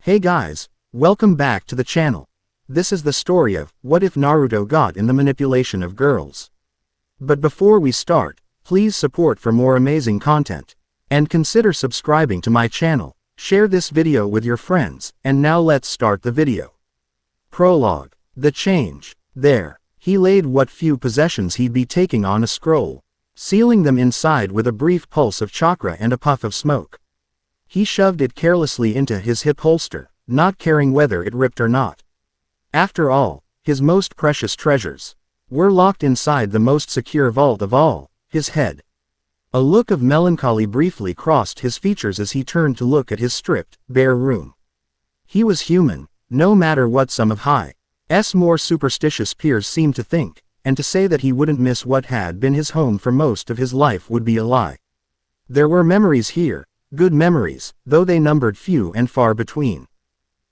Hey guys, welcome back to the channel. This is the story of what if Naruto got in the manipulation of girls. But before we start, please support for more amazing content. And consider subscribing to my channel, share this video with your friends, and now let's start the video. Prologue. The change. There, he laid what few possessions he'd be taking on a scroll, sealing them inside with a brief pulse of chakra and a puff of smoke. He shoved it carelessly into his hip holster, not caring whether it ripped or not. After all, his most precious treasures were locked inside the most secure vault of all, his head. A look of melancholy briefly crossed his features as he turned to look at his stripped, bare room. He was human, no matter what some of Hi's more superstitious peers seemed to think, and to say that he wouldn't miss what had been his home for most of his life would be a lie. There were memories here, good memories, though they numbered few and far between.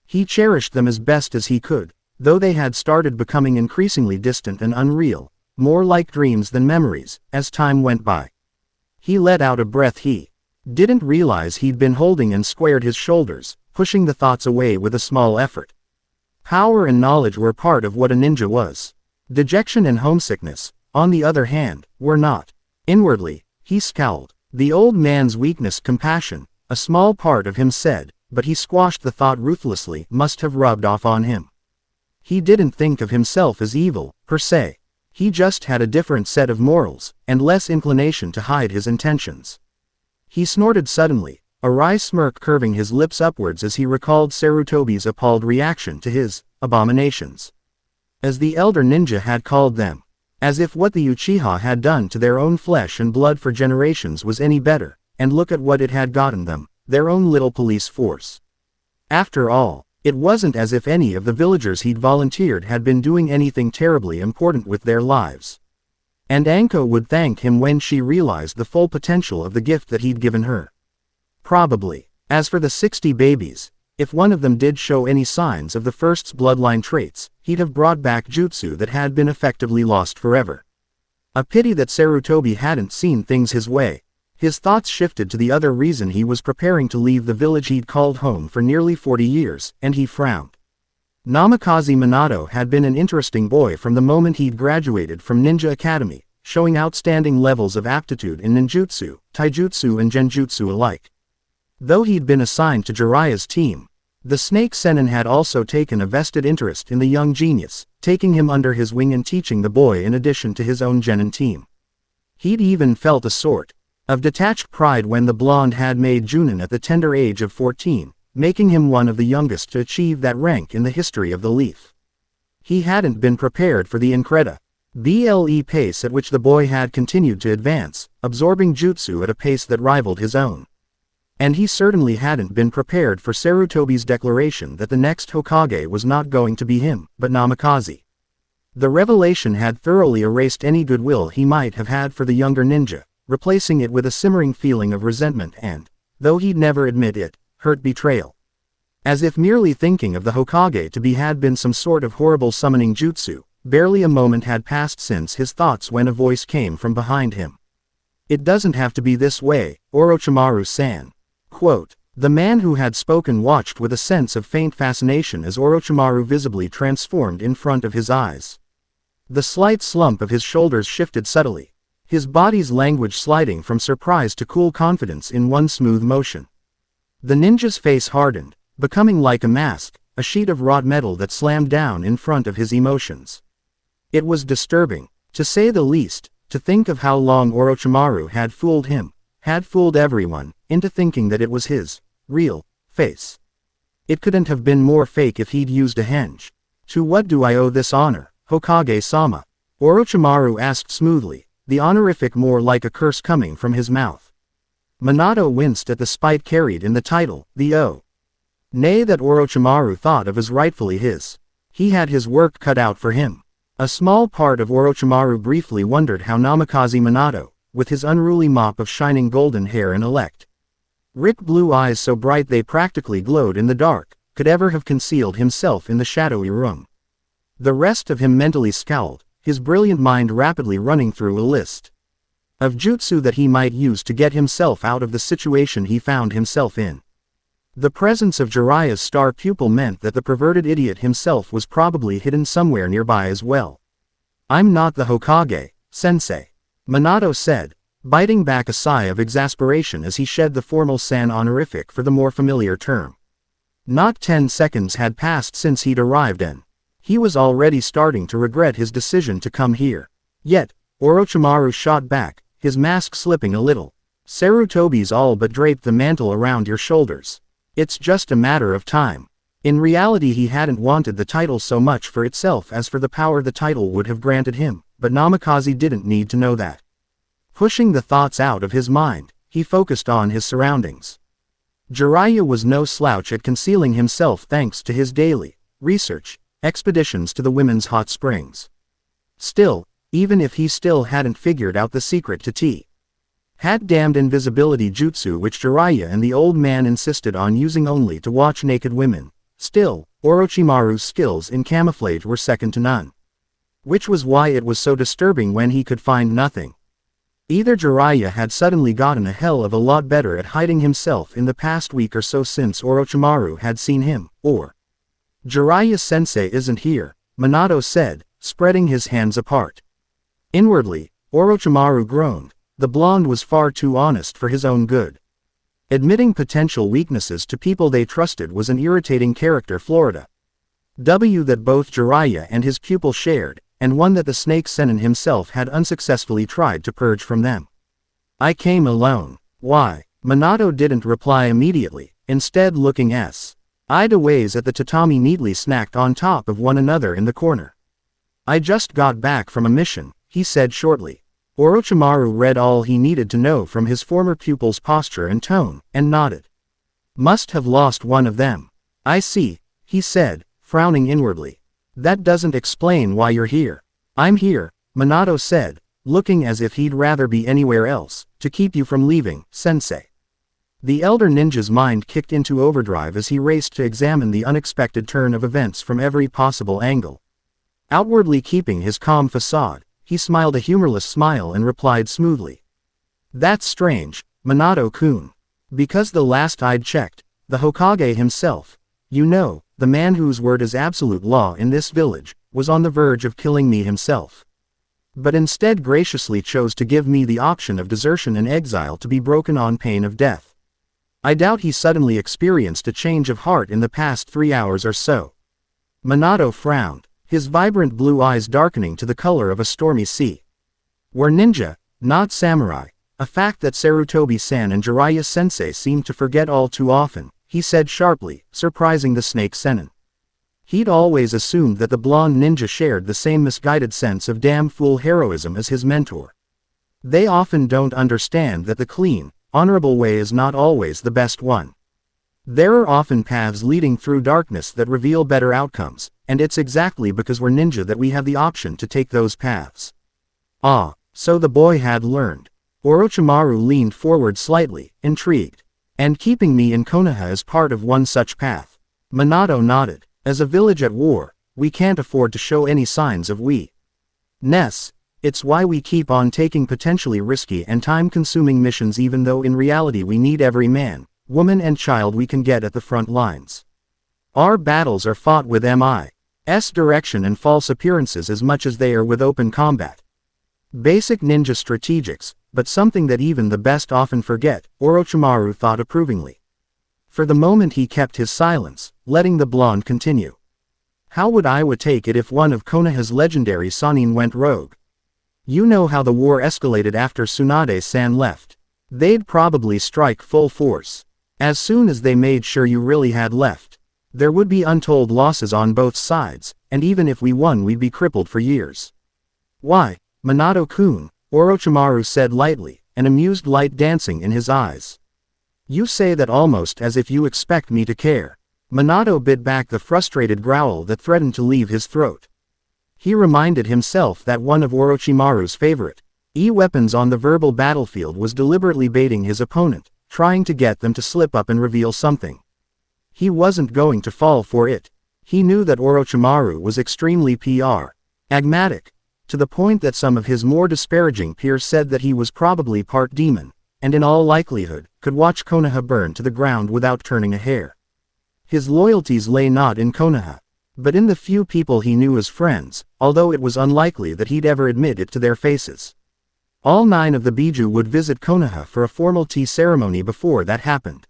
He cherished them as best as he could, though they had started becoming increasingly distant and unreal, more like dreams than memories, as time went by. He let out a breath he didn't realize he'd been holding and squared his shoulders, pushing the thoughts away with a small effort. Power and knowledge were part of what a ninja was. Dejection and homesickness, on the other hand, were not. Inwardly, he scowled. The old man's weakness, compassion, a small part of him said, but he squashed the thought ruthlessly, must have rubbed off on him. He didn't think of himself as evil, per se. He just had a different set of morals, and less inclination to hide his intentions. He snorted suddenly, a wry smirk curving his lips upwards as he recalled Sarutobi's appalled reaction to his abominations. As the elder ninja had called them. As if what the Uchiha had done to their own flesh and blood for generations was any better, and look at what it had gotten them, their own little police force. After all, it wasn't as if any of the villagers he'd volunteered had been doing anything terribly important with their lives. And Anko would thank him when she realized the full potential of the gift that he'd given her. Probably. As for the 60 babies, if one of them did show any signs of the first's bloodline traits, he'd have brought back jutsu that had been effectively lost forever. A pity that Sarutobi hadn't seen things his way. His thoughts shifted to the other reason he was preparing to leave the village he'd called home for nearly 40 years, and he frowned. Namikaze Minato had been an interesting boy from the moment he'd graduated from Ninja Academy, showing outstanding levels of aptitude in ninjutsu, taijutsu and genjutsu alike. Though he'd been assigned to Jiraiya's team, the Snake Sennin had also taken a vested interest in the young genius, taking him under his wing and teaching the boy in addition to his own genin team. He'd even felt a sort of detached pride when the blonde had made Junin at the tender age of 14, making him one of the youngest to achieve that rank in the history of the Leaf. He hadn't been prepared for the incredible pace at which the boy had continued to advance, absorbing jutsu at a pace that rivaled his own. And he certainly hadn't been prepared for Sarutobi's declaration that the next Hokage was not going to be him, but Namikaze. The revelation had thoroughly erased any goodwill he might have had for the younger ninja, replacing it with a simmering feeling of resentment and, though he'd never admit it, hurt betrayal. As if merely thinking of the Hokage to be had been some sort of horrible summoning jutsu, barely a moment had passed since his thoughts when a voice came from behind him. "It doesn't have to be this way, Orochimaru-san." Quote. The man who had spoken watched with a sense of faint fascination as Orochimaru visibly transformed in front of his eyes. The slight slump of his shoulders shifted subtly, his body's language sliding from surprise to cool confidence in one smooth motion. The ninja's face hardened, becoming like a mask, a sheet of wrought metal that slammed down in front of his emotions. It was disturbing, to say the least, to think of how long Orochimaru had fooled him, had fooled everyone, into thinking that it was his real face. It couldn't have been more fake if he'd used a henge. "To what do I owe this honor, Hokage-sama?" Orochimaru asked smoothly, the honorific more like a curse coming from his mouth. Minato winced at the spite carried in the title, the O. Nay, that Orochimaru thought of as rightfully his. He had his work cut out for him. A small part of Orochimaru briefly wondered how Namikaze Minato, with his unruly mop of shining golden hair and electric blue eyes so bright they practically glowed in the dark, could ever have concealed himself in the shadowy room. The rest of him mentally scowled, his brilliant mind rapidly running through a list of jutsu that he might use to get himself out of the situation he found himself in. The presence of Jiraiya's star pupil meant that the perverted idiot himself was probably hidden somewhere nearby as well. I'm not the Hokage, sensei, Minato said, biting back a sigh of exasperation as he shed the formal san honorific for the more familiar term. Not 10 seconds had passed since he'd arrived and he was already starting to regret his decision to come here. Yet, Orochimaru shot back, his mask slipping a little. Sarutobi's all but draped the mantle around your shoulders. It's just a matter of time. In reality he hadn't wanted the title so much for itself as for the power the title would have granted him, but Namikaze didn't need to know that. Pushing the thoughts out of his mind, he focused on his surroundings. Jiraiya was no slouch at concealing himself thanks to his daily research expeditions to the women's hot springs. Still, even if he still hadn't figured out the secret to had damned invisibility jutsu which Jiraiya and the old man insisted on using only to watch naked women, still, Orochimaru's skills in camouflage were second to none. Which was why it was so disturbing when he could find nothing. Either Jiraiya had suddenly gotten a hell of a lot better at hiding himself in the past week or so since Orochimaru had seen him, or Jiraiya-sensei isn't here, Minato said, spreading his hands apart. Inwardly, Orochimaru groaned. The blonde was far too honest for his own good. Admitting potential weaknesses to people they trusted was an irritating character Florida. That both Jiraiya and his pupil shared, and one that the Snake Sennin himself had unsuccessfully tried to purge from them. I came alone. Why? Minato didn't reply immediately, instead looking sideways at the tatami neatly snacked on top of one another in the corner. I just got back from a mission, he said shortly. Orochimaru read all he needed to know from his former pupil's posture and tone, and nodded. Must have lost one of them. I see, he said, frowning inwardly. That doesn't explain why you're here. I'm here, Minato said, looking as if he'd rather be anywhere else, to keep you from leaving, sensei. The elder ninja's mind kicked into overdrive as he raced to examine the unexpected turn of events from every possible angle. Outwardly keeping his calm facade, he smiled a humorless smile and replied smoothly. That's strange, Minato-kun. Because the last I'd checked, the Hokage himself, you know, the man whose word is absolute law in this village, was on the verge of killing me himself. But instead graciously chose to give me the option of desertion and exile to be broken on pain of death. I doubt he suddenly experienced a change of heart in the past 3 hours or so. Minato frowned, his vibrant blue eyes darkening to the color of a stormy sea. We're ninja, not samurai, a fact that Sarutobi-san and Jiraiya-sensei seemed to forget all too often, he said sharply, surprising the Snake Sennin. He'd always assumed that the blonde ninja shared the same misguided sense of damn fool heroism as his mentor. They often don't understand that the clean, honorable way is not always the best one. There are often paths leading through darkness that reveal better outcomes, and it's exactly because we're ninja that we have the option to take those paths. Ah, so the boy had learned. Orochimaru leaned forward slightly, intrigued. And keeping me in Konoha is part of one such path. Minato nodded. As a village at war, we can't afford to show any signs of weakness. It's why we keep on taking potentially risky and time-consuming missions even though in reality we need every man, woman and child we can get at the front lines. Our battles are fought with MI's direction and false appearances as much as they are with open combat. Basic ninja strategics, but something that even the best often forget, Orochimaru thought approvingly. For the moment he kept his silence, letting the blonde continue. How would I take it if one of Konoha's legendary Sannin went rogue? You know how the war escalated after Tsunade-san left. They'd probably strike full force. As soon as they made sure you really had left, there would be untold losses on both sides, and even if we won we'd be crippled for years. Why, Minato-kun, Orochimaru said lightly, an amused light dancing in his eyes. You say that almost as if you expect me to care. Minato bit back the frustrated growl that threatened to leave his throat. He reminded himself that one of Orochimaru's favorite weapons on the verbal battlefield was deliberately baiting his opponent, trying to get them to slip up and reveal something. He wasn't going to fall for it. He knew that Orochimaru was extremely pragmatic, to the point that some of his more disparaging peers said that he was probably part demon, and in all likelihood, could watch Konoha burn to the ground without turning a hair. His loyalties lay not in Konoha, but in the few people he knew as friends, although it was unlikely that he'd ever admit it to their faces. All 9 of the Biju would visit Konoha for a formal tea ceremony before that happened.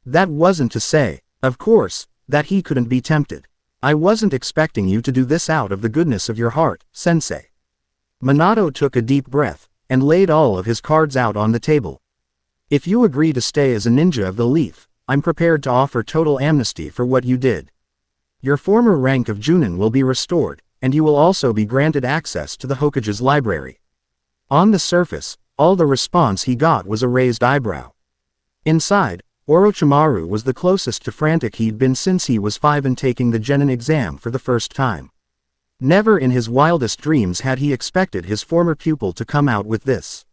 That wasn't to say, of course, that he couldn't be tempted. I wasn't expecting you to do this out of the goodness of your heart, sensei. Minato took a deep breath, and laid all of his cards out on the table. If you agree to stay as a ninja of the leaf, I'm prepared to offer total amnesty for what you did. Your former rank of Junin will be restored, and you will also be granted access to the Hokage's library. On the surface, all the response he got was a raised eyebrow. Inside, Orochimaru was the closest to frantic he'd been since he was 5 and taking the genin exam for the first time. Never in his wildest dreams had he expected his former pupil to come out with this.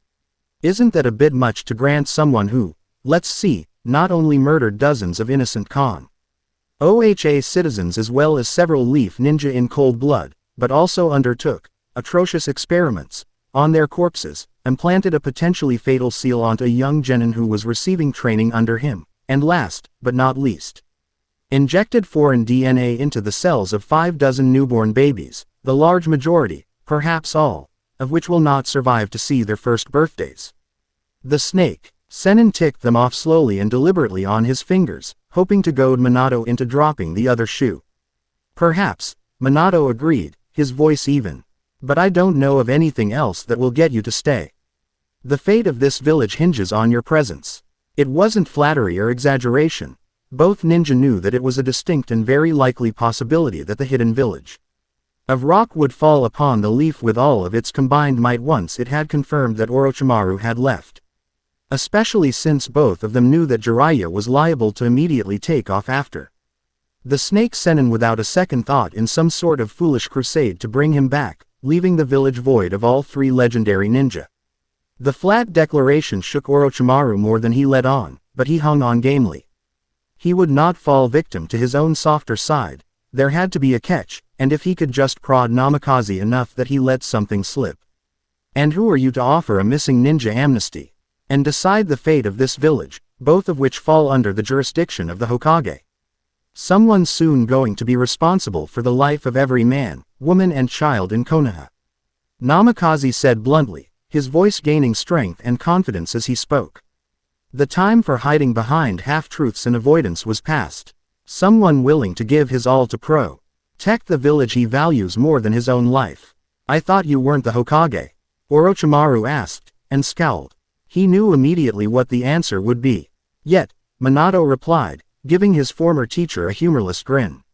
Isn't that a bit much to grant someone who, let's see, not only murdered dozens of innocent OHA citizens as well as several leaf ninja in cold blood, but also undertook atrocious experiments on their corpses, and planted a potentially fatal seal onto a young genin who was receiving training under him, and last, but not least, injected foreign DNA into the cells of 5 dozen newborn babies, the large majority, perhaps all, of which will not survive to see their first birthdays. The snake, Sennin ticked them off slowly and deliberately on his fingers, hoping to goad Minato into dropping the other shoe. Perhaps, Minato agreed, his voice even. But I don't know of anything else that will get you to stay. The fate of this village hinges on your presence. It wasn't flattery or exaggeration. Both ninja knew that it was a distinct and very likely possibility that the hidden village of rock would fall upon the leaf with all of its combined might once it had confirmed that Orochimaru had left. Especially since both of them knew that Jiraiya was liable to immediately take off after. The snake Sennin without a second thought in some sort of foolish crusade to bring him back, leaving the village void of all 3 legendary ninja. The flat declaration shook Orochimaru more than he let on, but he hung on gamely. He would not fall victim to his own softer side. There had to be a catch, and if he could just prod Namikaze enough that he let something slip. And who are you to offer a missing ninja amnesty? And decide the fate of this village, both of which fall under the jurisdiction of the Hokage. Someone soon going to be responsible for the life of every man, woman and child in Konoha. Namikaze said bluntly, his voice gaining strength and confidence as he spoke. The time for hiding behind half-truths and avoidance was past. Someone willing to give his all to protect the village he values more than his own life. I thought you weren't the Hokage? Orochimaru asked, and scowled. He knew immediately what the answer would be. Yet, Minato replied, giving his former teacher a humorless grin.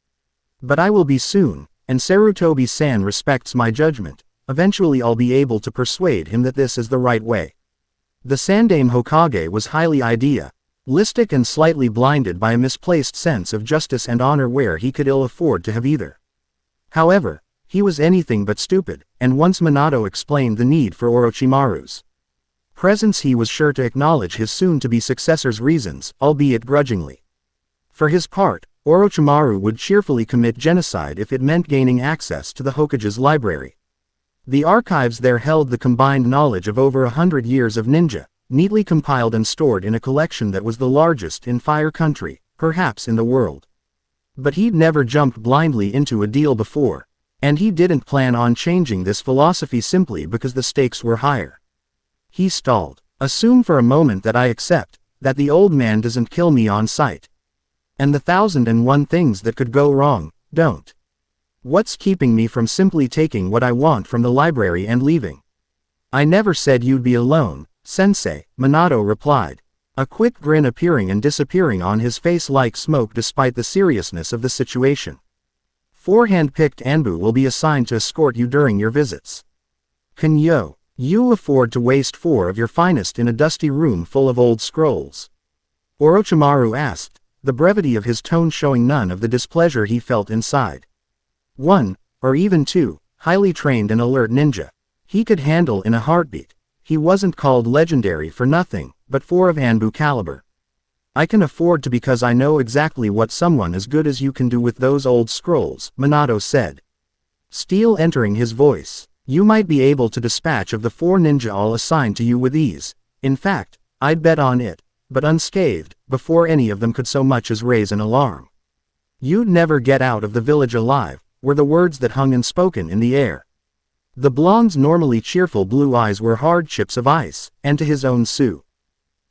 But I will be soon, and Sarutobi-san respects my judgment. Eventually I'll be able to persuade him that this is the right way. The Sandaime Hokage was highly idealistic and slightly blinded by a misplaced sense of justice and honor where he could ill afford to have either. However, he was anything but stupid, and once Minato explained the need for Orochimaru's presence he was sure to acknowledge his soon-to-be successor's reasons, albeit grudgingly. For his part, Orochimaru would cheerfully commit genocide if it meant gaining access to the Hokage's library. The archives there held the combined knowledge of over 100 years of ninja, neatly compiled and stored in a collection that was the largest in Fire Country, perhaps in the world. But he'd never jumped blindly into a deal before, and he didn't plan on changing this philosophy simply because the stakes were higher. He stalled. Assume for a moment that I accept that the old man doesn't kill me on sight. And the 1001 things that could go wrong, don't. What's keeping me from simply taking what I want from the library and leaving? I never said you'd be alone, sensei, Minato replied. A quick grin appearing and disappearing on his face like smoke despite the seriousness of the situation. 4 hand-picked Anbu will be assigned to escort you during your visits. Can you afford to waste 4 of your finest in a dusty room full of old scrolls? Orochimaru asked, the brevity of his tone showing none of the displeasure he felt inside. 1, or even 2, highly trained and alert ninja. He could handle in a heartbeat. He wasn't called legendary for nothing, but 4 of Anbu caliber. I can afford to because I know exactly what someone as good as you can do with those old scrolls, Minato said. Steel entering his voice. You might be able to dispatch of the 4 ninja all assigned to you with ease. In fact, I'd bet on it, but unscathed, before any of them could so much as raise an alarm. "You'd never get out of the village alive," were the words that hung unspoken in the air. The blonde's normally cheerful blue eyes were hard chips of ice, and to his own Sue.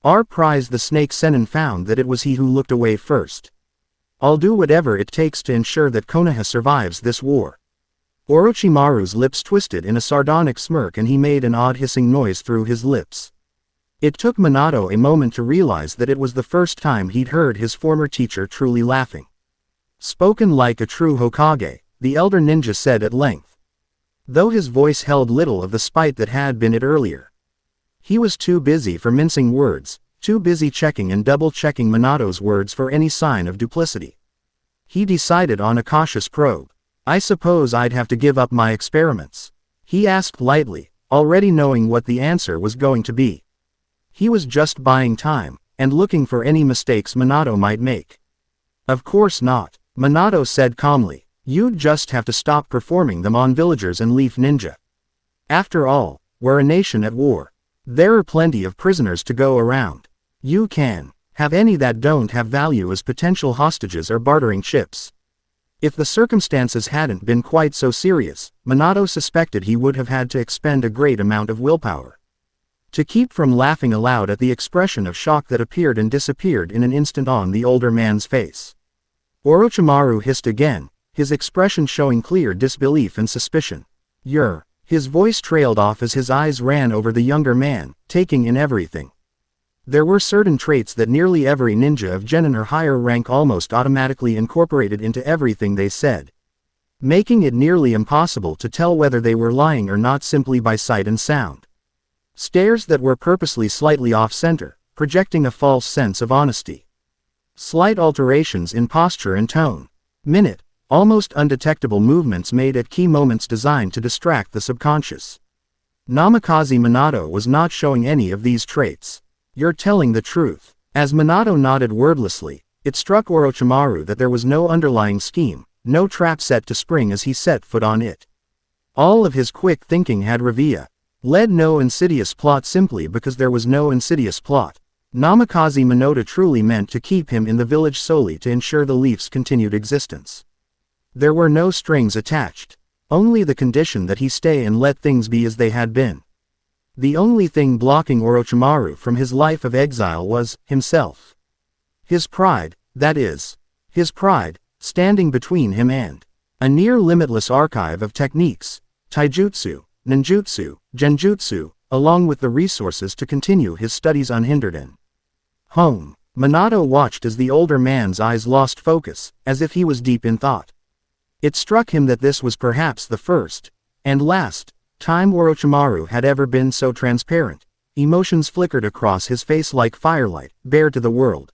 Our prize, the snake Sennin found that it was he who looked away first. "I'll do whatever it takes to ensure that Konoha survives this war." Orochimaru's lips twisted in a sardonic smirk and he made an odd hissing noise through his lips. It took Minato a moment to realize that it was the first time he'd heard his former teacher truly laughing. "Spoken like a true Hokage," the elder ninja said at length. Though his voice held little of the spite that had been it earlier. He was too busy for mincing words, too busy checking and double-checking Minato's words for any sign of duplicity. He decided on a cautious probe. "I suppose I'd have to give up my experiments?" he asked lightly, already knowing what the answer was going to be. He was just buying time, and looking for any mistakes Minato might make. "Of course not," Minato said calmly. "You'd just have to stop performing them on villagers and Leaf Ninja. After all, we're a nation at war. There are plenty of prisoners to go around. You can have any that don't have value as potential hostages or bartering chips." If the circumstances hadn't been quite so serious, Minato suspected he would have had to expend a great amount of willpower to keep from laughing aloud at the expression of shock that appeared and disappeared in an instant on the older man's face. Orochimaru hissed again, his expression showing clear disbelief and suspicion. "You're..." His voice trailed off as his eyes ran over the younger man, taking in everything. There were certain traits that nearly every ninja of genin or higher rank almost automatically incorporated into everything they said, making it nearly impossible to tell whether they were lying or not simply by sight and sound. Stares that were purposely slightly off-center, projecting a false sense of honesty. Slight alterations in posture and tone. Minute, almost undetectable movements made at key moments designed to distract the subconscious. Namikaze Minato was not showing any of these traits. "You're telling the truth." As Minato nodded wordlessly, it struck Orochimaru that there was no underlying scheme, no trap set to spring as he set foot on it. All of his quick thinking had led no insidious plot simply because there was no insidious plot. Namikaze Minato truly meant to keep him in the village solely to ensure the Leaf's continued existence. There were no strings attached. Only the condition that he stay and let things be as they had been. The only thing blocking Orochimaru from his life of exile was himself. His pride, that is. His pride, standing between him and a near-limitless archive of techniques, taijutsu, ninjutsu, genjutsu, along with the resources to continue his studies unhindered in home. Minato watched as the older man's eyes lost focus, as if he was deep in thought. It struck him that this was perhaps the first, and last, time Orochimaru had ever been so transparent. Emotions flickered across his face like firelight, bare to the world.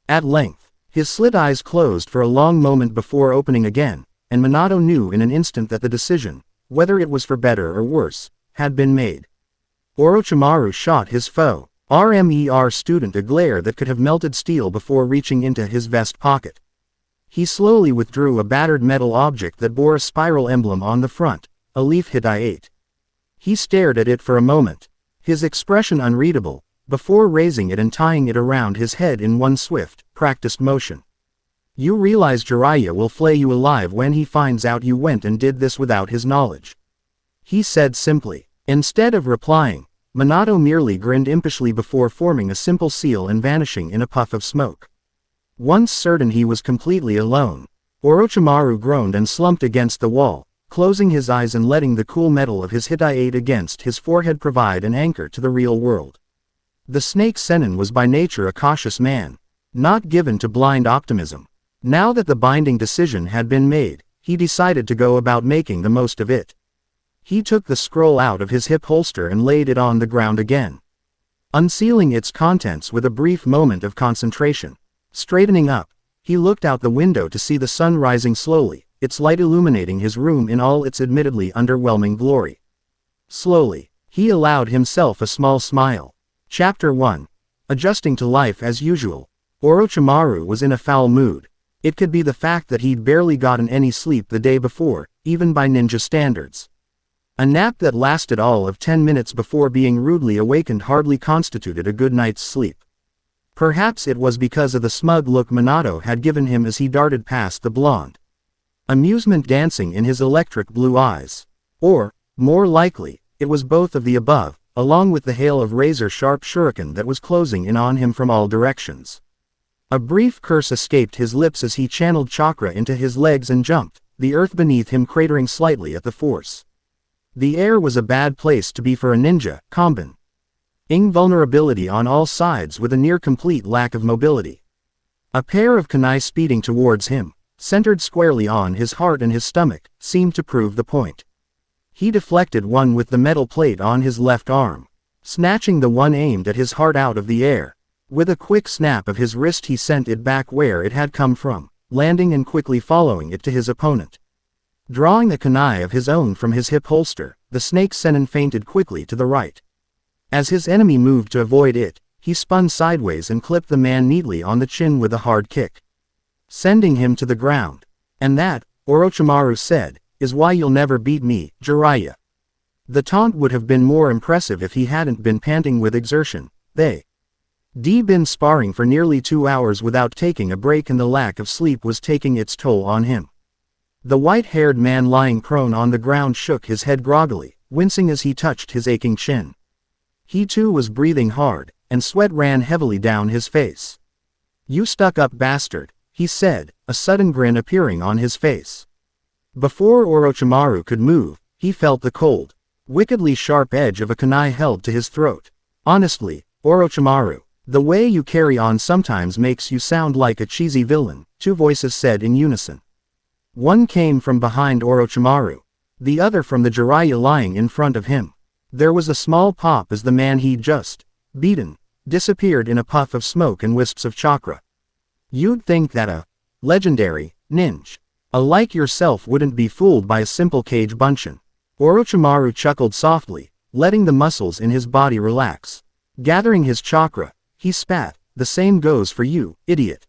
At length, his slit eyes closed for a long moment before opening again, and Minato knew in an instant that the decision, whether it was for better or worse, had been made. Orochimaru shot his foe, RMER student, a glare that could have melted steel before reaching into his vest pocket. He slowly withdrew a battered metal object that bore a spiral emblem on the front, a leaf Hittite. He stared at it for a moment, his expression unreadable, before raising it and tying it around his head in one swift, practiced motion. "You realize Jiraiya will flay you alive when he finds out you went and did this without his knowledge," he said simply. Instead of replying, Minato merely grinned impishly before forming a simple seal and vanishing in a puff of smoke. Once certain he was completely alone, Orochimaru groaned and slumped against the wall, closing his eyes and letting the cool metal of his Hittite against his forehead provide an anchor to the real world. The snake Sennin was by nature a cautious man, not given to blind optimism. Now that the binding decision had been made, he decided to go about making the most of it. He took the scroll out of his hip holster and laid it on the ground again, unsealing its contents with a brief moment of concentration. Straightening up, he looked out the window to see the sun rising slowly, its light illuminating his room in all its admittedly underwhelming glory. Slowly, he allowed himself a small smile. Chapter 1. Adjusting to life as usual. Orochimaru was in a foul mood. It could be the fact that he'd barely gotten any sleep the day before, even by ninja standards. A nap that lasted all of 10 minutes before being rudely awakened hardly constituted a good night's sleep. Perhaps it was because of the smug look Minato had given him as he darted past the blonde. Amusement dancing in his electric blue eyes. Or, more likely, it was both of the above, along with the hail of razor-sharp shuriken that was closing in on him from all directions. A brief curse escaped his lips as he channeled chakra into his legs and jumped, the earth beneath him cratering slightly at the force. The air was a bad place to be for a ninja, Kanban. Invulnerability on all sides with a near-complete lack of mobility. A pair of kunai speeding towards him, centered squarely on his heart and his stomach, seemed to prove the point. He deflected one with the metal plate on his left arm, snatching the one aimed at his heart out of the air. With a quick snap of his wrist he sent it back where it had come from, landing and quickly following it to his opponent. Drawing a kunai of his own from his hip holster, the snake Sennin feinted quickly to the right. As his enemy moved to avoid it, he spun sideways and clipped the man neatly on the chin with a hard kick, sending him to the ground. And that, Orochimaru said, is why you'll never beat me, Jiraiya. The taunt would have been more impressive if he hadn't been panting with exertion. They'd been sparring for nearly 2 hours without taking a break, and the lack of sleep was taking its toll on him. The white-haired man lying prone on the ground shook his head groggily, wincing as he touched his aching chin. He too was breathing hard, and sweat ran heavily down his face. "You stuck-up bastard," he said, a sudden grin appearing on his face. Before Orochimaru could move, he felt the cold, wickedly sharp edge of a kunai held to his throat. "Honestly, Orochimaru, the way you carry on sometimes makes you sound like a cheesy villain," two voices said in unison. One came from behind Orochimaru, the other from the Jiraiya lying in front of him. There was a small pop as the man he'd just beaten disappeared in a puff of smoke and wisps of chakra. "You'd think that a legendary ninja like yourself wouldn't be fooled by a simple cage bunshin." Orochimaru chuckled softly, letting the muscles in his body relax. Gathering his chakra, he spat, "The same goes for you, idiot."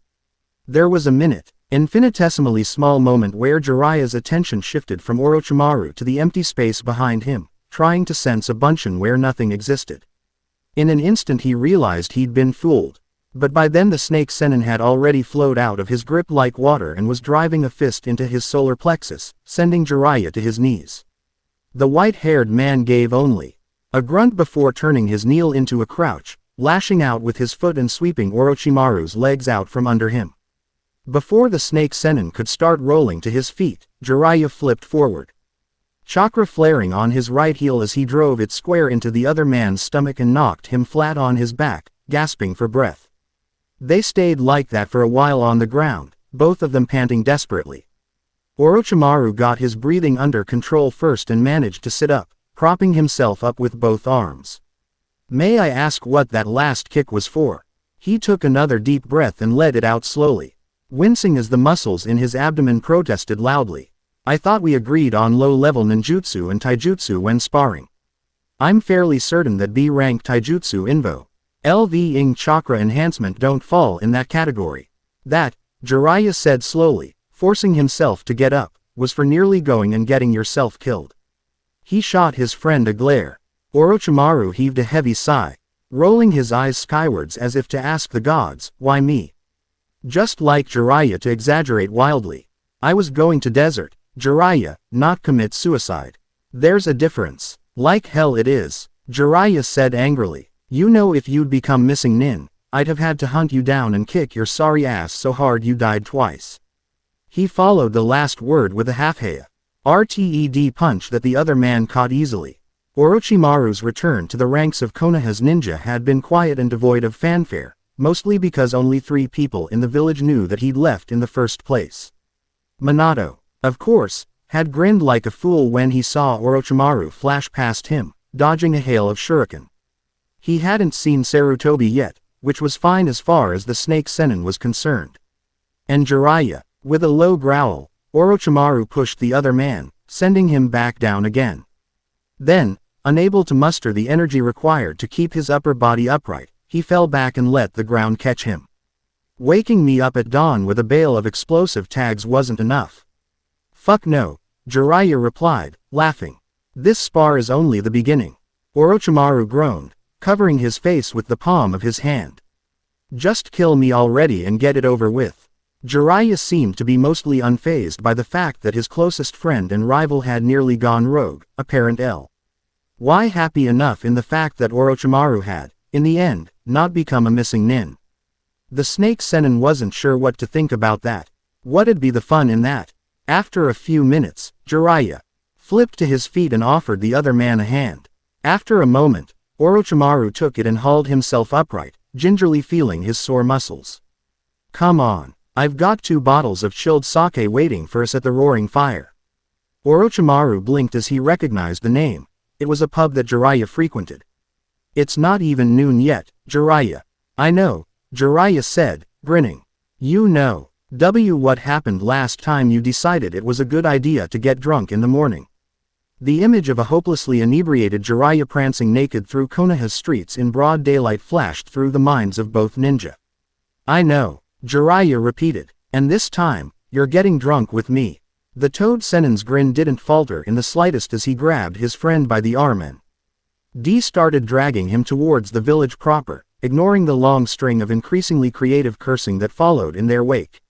There was a infinitesimally small moment where Jiraiya's attention shifted from Orochimaru to the empty space behind him, trying to sense a bunshin where nothing existed. In an instant he realized he'd been fooled. But by then the snake Sennin had already flowed out of his grip like water and was driving a fist into his solar plexus, sending Jiraiya to his knees. The white-haired man gave only a grunt before turning his kneel into a crouch, lashing out with his foot and sweeping Orochimaru's legs out from under him. Before the snake Sennin could start rolling to his feet, Jiraiya flipped forward, chakra flaring on his right heel as he drove it square into the other man's stomach and knocked him flat on his back, gasping for breath. They stayed like that for a while on the ground, both of them panting desperately. Orochimaru got his breathing under control first and managed to sit up, propping himself up with both arms. "May I ask what that last kick was for?" He took another deep breath and let it out slowly, wincing as the muscles in his abdomen protested loudly. "I thought we agreed on low-level ninjutsu and taijutsu when sparring. I'm fairly certain that B-rank taijutsu invo LV-ing chakra enhancement don't fall in that category. That," Jiraiya said slowly, forcing himself to get up, "was for nearly going and getting yourself killed." He shot his friend a glare. Orochimaru heaved a heavy sigh, rolling his eyes skywards as if to ask the gods, "Why me?" Just like Jiraiya to exaggerate wildly. "I was going to desert, Jiraiya, not commit suicide." "There's a difference." "Like hell it is," Jiraiya said angrily. "You know, if you'd become missing Nin, I'd have had to hunt you down and kick your sorry ass so hard you died twice." He followed the last word with a half-heya RTED punch that the other man caught easily. Orochimaru's return to the ranks of Konoha's ninja had been quiet and devoid of fanfare, mostly because only 3 people in the village knew that he'd left in the first place. Minato, of course, had grinned like a fool when he saw Orochimaru flash past him, dodging a hail of shuriken. He hadn't seen Sarutobi yet, which was fine as far as the snake Sennin was concerned. And Jiraiya, with a low growl, Orochimaru pushed the other man, sending him back down again. Then, unable to muster the energy required to keep his upper body upright, he fell back and let the ground catch him. "Waking me up at dawn with a bale of explosive tags wasn't enough." "Fuck no," Jiraiya replied, laughing. "This spar is only the beginning." Orochimaru groaned, covering his face with the palm of his hand. Just kill me already and get it over with. Jiraiya seemed to be mostly unfazed by the fact that his closest friend and rival had nearly gone rogue, apparent L. Why happy enough in the fact that Orochimaru had, in the end, not become a missing nin. The snake Sennin wasn't sure what to think about that. What'd be the fun in that? After a few minutes, Jiraiya flipped to his feet and offered the other man a hand. After a moment, Orochimaru took it and hauled himself upright, gingerly feeling his sore muscles. Come on. I've got 2 bottles of chilled sake waiting for us at the Roaring Fire. Orochimaru blinked as he recognized the name. It was a pub that Jiraiya frequented. It's not even noon yet, Jiraiya. I know, Jiraiya said, grinning. You know, what happened last time you decided it was a good idea to get drunk in the morning. The image of a hopelessly inebriated Jiraiya prancing naked through Konoha's streets in broad daylight flashed through the minds of both ninja. I know. Jiraiya repeated, and this time, you're getting drunk with me. The Toad Sennin's grin didn't falter in the slightest as he grabbed his friend by the arm and started dragging him towards the village proper, ignoring the long string of increasingly creative cursing that followed in their wake.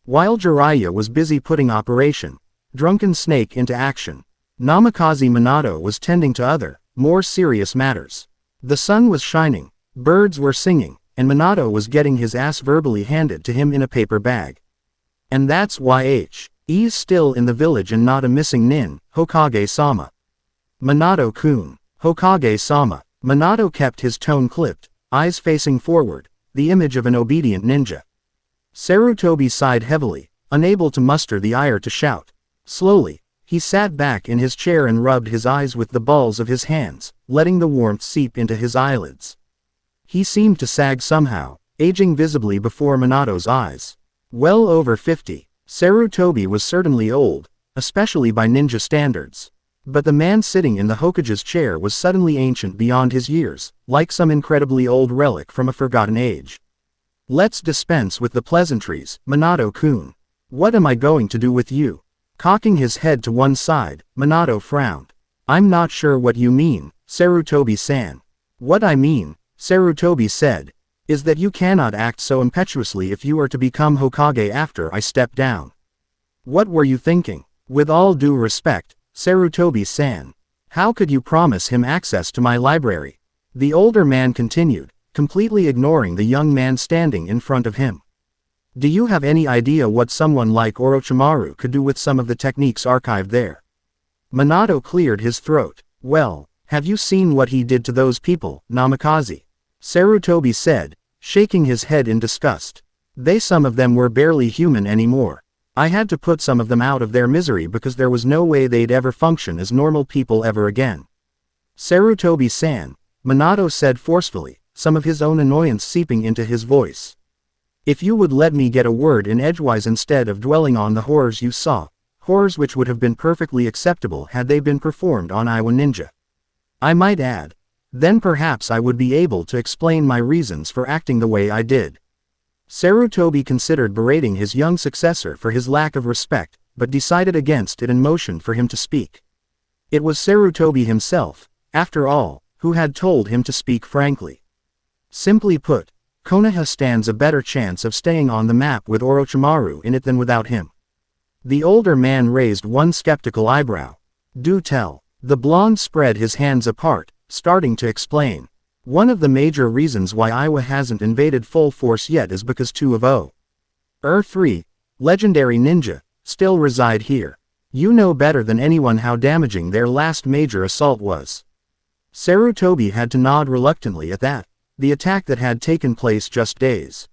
While Jiraiya was busy putting Operation Drunken Snake into action, Namikaze Minato was tending to other, more serious matters. The sun was shining, birds were singing, and Minato was getting his ass verbally handed to him in a paper bag. And that's why he's still in the village and not a missing nin, Hokage-sama. Minato-kun. Hokage-sama. Minato kept his tone clipped, eyes facing forward, the image of an obedient ninja. Sarutobi sighed heavily, unable to muster the ire to shout. Slowly, he sat back in his chair and rubbed his eyes with the balls of his hands, letting the warmth seep into his eyelids. He seemed to sag somehow, aging visibly before Minato's eyes. Well over 50, Sarutobi was certainly old, especially by ninja standards. But the man sitting in the Hokage's chair was suddenly ancient beyond his years, like some incredibly old relic from a forgotten age. Let's dispense with the pleasantries, Minato-kun. What am I going to do with you? Cocking his head to one side, Minato frowned. I'm not sure what you mean, Sarutobi-san. What I mean, Sarutobi said, is that you cannot act so impetuously if you are to become Hokage after I step down. What were you thinking? With all due respect, Sarutobi-san. How could you promise him access to my library? The older man continued, completely ignoring the young man standing in front of him. Do you have any idea what someone like Orochimaru could do with some of the techniques archived there? Minato cleared his throat. Well, have you seen what he did to those people, Namikaze? Sarutobi said, shaking his head in disgust. Some of them were barely human anymore. I had to put some of them out of their misery because there was no way they'd ever function as normal people ever again. Sarutobi-san, Minato said forcefully, some of his own annoyance seeping into his voice. If you would let me get a word in edgewise instead of dwelling on the horrors you saw, horrors which would have been perfectly acceptable had they been performed on Iwa Ninja. I might add. Then perhaps I would be able to explain my reasons for acting the way I did. Sarutobi considered berating his young successor for his lack of respect, but decided against it and motioned for him to speak. It was Sarutobi himself, after all, who had told him to speak frankly. Simply put, Konoha stands a better chance of staying on the map with Orochimaru in it than without him. The older man raised one skeptical eyebrow. Do tell. The blonde spread his hands apart, starting to explain. One of the major reasons why Iwa hasn't invaded full force yet is because 2 of three legendary ninja still reside here. You know better than anyone how damaging their last major assault was. Sarutobi had to nod reluctantly at that. The attack that had taken place just days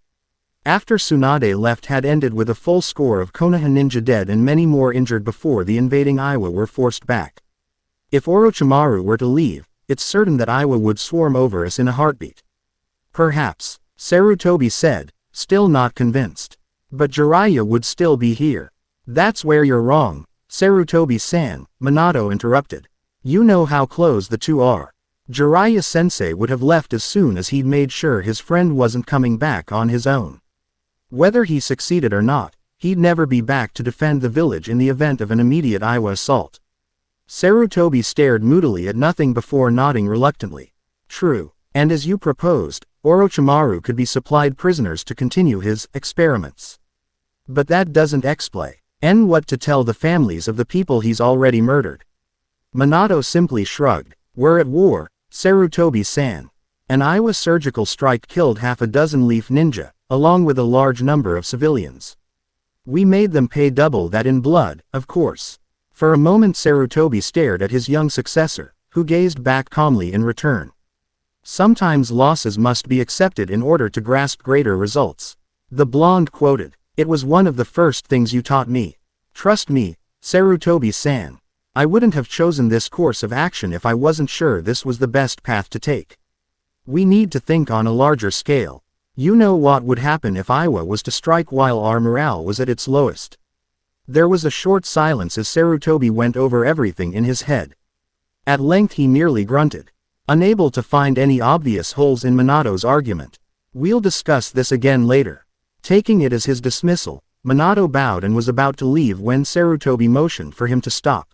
after Tsunade left had ended with a full score of Konoha ninja dead and many more injured before the invading Iwa were forced back. If Orochimaru were to leave, it's certain that Iwa would swarm over us in a heartbeat. Perhaps, Sarutobi said, still not convinced. But Jiraiya would still be here. That's where you're wrong, Sarutobi-san, Minato interrupted. You know how close the two are. Jiraiya-sensei would have left as soon as he'd made sure his friend wasn't coming back on his own. Whether he succeeded or not, he'd never be back to defend the village in the event of an immediate Iwa assault. Sarutobi stared moodily at nothing before nodding reluctantly. True, and as you proposed, Orochimaru could be supplied prisoners to continue his experiments. But that doesn't explain what to tell the families of the people he's already murdered. Minato simply shrugged. We're at war, Sarutobi-san. An Iowa surgical strike killed half a dozen Leaf Ninja, along with a large number of civilians. We made them pay double that in blood, of course. For a moment Sarutobi stared at his young successor, who gazed back calmly in return. Sometimes losses must be accepted in order to grasp greater results. The blonde quoted. It was one of the first things you taught me. Trust me, Sarutobi-san. I wouldn't have chosen this course of action if I wasn't sure this was the best path to take. We need to think on a larger scale. You know what would happen if Iowa was to strike while our morale was at its lowest. There was a short silence as Sarutobi went over everything in his head. At length he merely grunted, unable to find any obvious holes in Minato's argument. We'll discuss this again later. Taking it as his dismissal, Minato bowed and was about to leave when Sarutobi motioned for him to stop.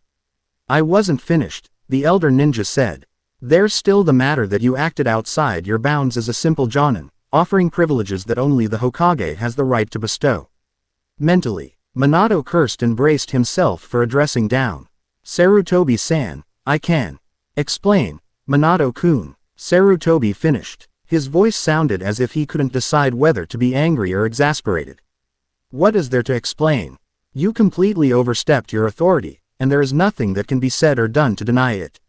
I wasn't finished, the elder ninja said. There's still the matter that you acted outside your bounds as a simple jonin, offering privileges that only the Hokage has the right to bestow. Mentally, Minato cursed and braced himself for addressing down. Sarutobi-san, I can explain, Minato-kun. Sarutobi finished. His voice sounded as if he couldn't decide whether to be angry or exasperated. What is there to explain? You completely overstepped your authority, and there is nothing that can be said or done to deny it.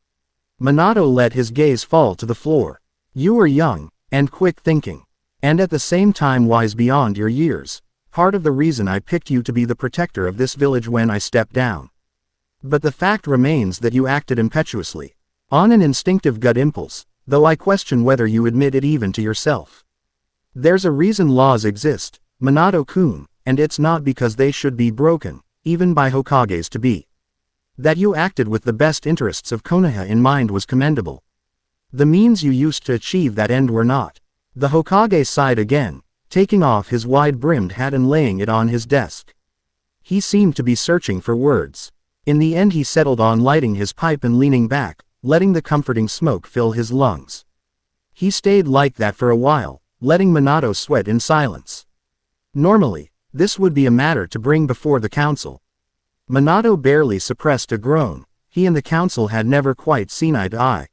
Minato let his gaze fall to the floor. You were young, and quick-thinking, and at the same time wise beyond your years, part of the reason I picked you to be the protector of this village when I stepped down. But the fact remains that you acted impetuously, on an instinctive gut impulse, though I question whether you admit it even to yourself. There's a reason laws exist, Minato-kun, and it's not because they should be broken, even by Hokages to be. That you acted with the best interests of Konoha in mind was commendable. The means you used to achieve that end were not. The Hokage sighed again, taking off his wide-brimmed hat and laying it on his desk. He seemed to be searching for words. In the end he settled on lighting his pipe and leaning back, letting the comforting smoke fill his lungs. He stayed like that for a while, letting Minato sweat in silence. Normally, this would be a matter to bring before the council. Minato barely suppressed a groan. He and the council had never quite seen eye to eye.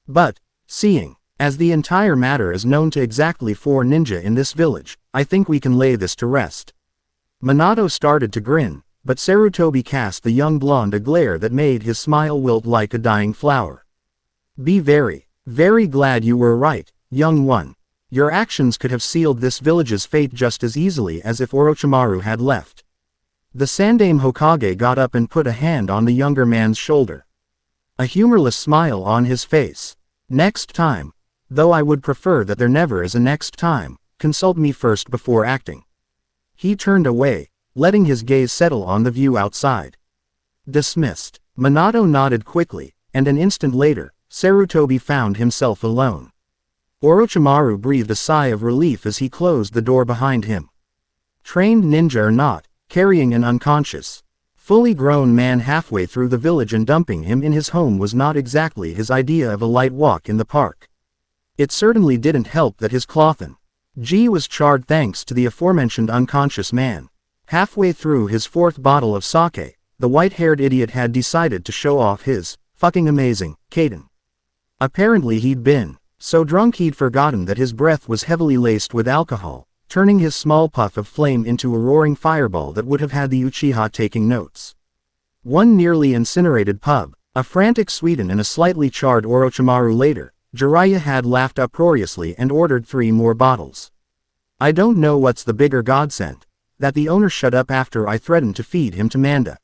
But, seeing as the entire matter is known to exactly 4 ninja in this village, I think we can lay this to rest. Minato started to grin, but Sarutobi cast the young blonde a glare that made his smile wilt like a dying flower. Be very, very glad you were right, young one. Your actions could have sealed this village's fate just as easily as if Orochimaru had left. The Sandaime Hokage got up and put a hand on the younger man's shoulder. A humorless smile on his face. Next time, though I would prefer that there never is a next time, consult me first before acting. He turned away, letting his gaze settle on the view outside. Dismissed. Minato nodded quickly, and an instant later, Sarutobi found himself alone. Orochimaru breathed a sigh of relief as he closed the door behind him. Trained ninja or not, carrying an unconscious, fully grown man halfway through the village and dumping him in his home was not exactly his idea of a light walk in the park. It certainly didn't help that his clothin' G was charred thanks to the aforementioned unconscious man. Halfway through his 4th bottle of sake, the white-haired idiot had decided to show off his fucking amazing kaden. Apparently he'd been so drunk he'd forgotten that his breath was heavily laced with alcohol, turning his small puff of flame into a roaring fireball that would have had the Uchiha taking notes. One nearly incinerated pub, a frantic Sweden and a slightly charred Orochimaru later, Jiraiya had laughed uproariously and ordered 3 more bottles. I don't know what's the bigger godsend, that the owner shut up after I threatened to feed him to Manda,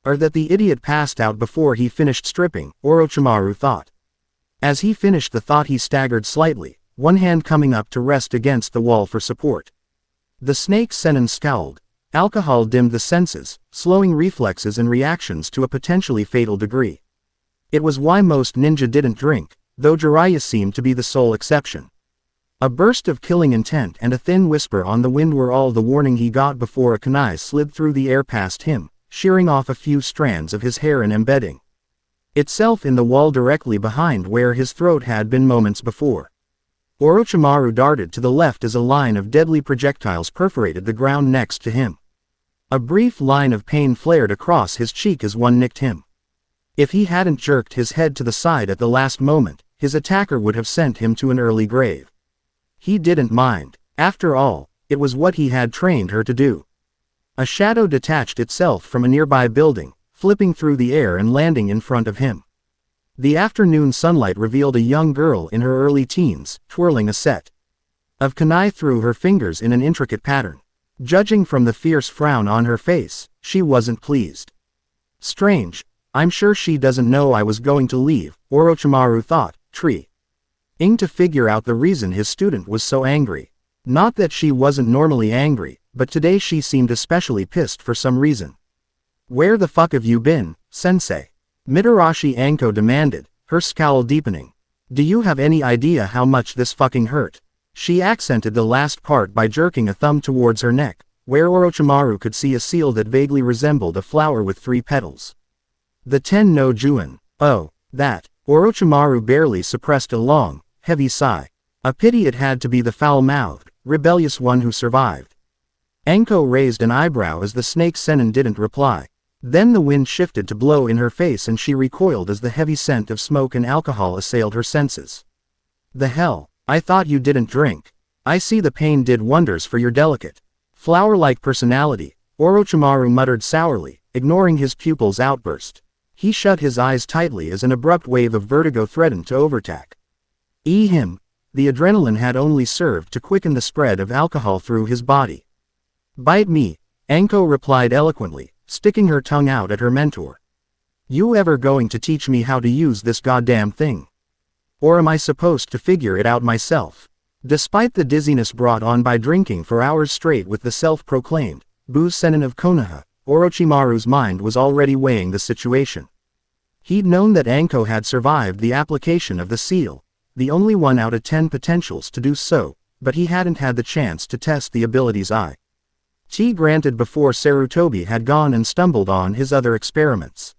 or that the idiot passed out before he finished stripping, Orochimaru thought. As he finished the thought he staggered slightly, one hand coming up to rest against the wall for support. The snake Sennin scowled. Alcohol dimmed the senses, slowing reflexes and reactions to a potentially fatal degree. It was why most ninja didn't drink, though Jiraiya seemed to be the sole exception. A burst of killing intent and a thin whisper on the wind were all the warning he got before a kunai slid through the air past him, shearing off a few strands of his hair and embedding itself in the wall directly behind where his throat had been moments before. Orochimaru darted to the left as a line of deadly projectiles perforated the ground next to him. A brief line of pain flared across his cheek as one nicked him. If he hadn't jerked his head to the side at the last moment, his attacker would have sent him to an early grave. He didn't mind. After all, it was what he had trained her to do. A shadow detached itself from a nearby building, flipping through the air and landing in front of him. The afternoon sunlight revealed a young girl in her early teens, twirling a set of kunai through her fingers in an intricate pattern. Judging from the fierce frown on her face, she wasn't pleased. Strange, I'm sure she doesn't know I was going to leave, Orochimaru thought, trying to figure out the reason his student was so angry. Not that she wasn't normally angry, but today she seemed especially pissed for some reason. Where the fuck have you been, sensei? Mitarashi Anko demanded, her scowl deepening. Do you have any idea how much this fucking hurt? She accented the last part by jerking a thumb towards her neck, where Orochimaru could see a seal that vaguely resembled a flower with 3 petals. The Ten no Juin. Oh, that. Orochimaru barely suppressed a long, heavy sigh. A pity it had to be the foul-mouthed, rebellious one who survived. Anko raised an eyebrow as the snake Sennin didn't reply. Then the wind shifted to blow in her face and she recoiled as the heavy scent of smoke and alcohol assailed her senses. The hell, I thought you didn't drink. I see the pain did wonders for your delicate, flower-like personality, Orochimaru muttered sourly, ignoring his pupil's outburst. He shut his eyes tightly as an abrupt wave of vertigo threatened to overtake him. The adrenaline had only served to quicken the spread of alcohol through his body. Bite me, Anko replied eloquently, sticking her tongue out at her mentor. You ever going to teach me how to use this goddamn thing? Or am I supposed to figure it out myself? Despite the dizziness brought on by drinking for hours straight with the self-proclaimed booze Sennin of Konoha, Orochimaru's mind was already weighing the situation. He'd known that Anko had survived the application of the seal, the only one out of 10 potentials to do so, but he hadn't had the chance to test the abilities T granted before Sarutobi had gone and stumbled on his other experiments.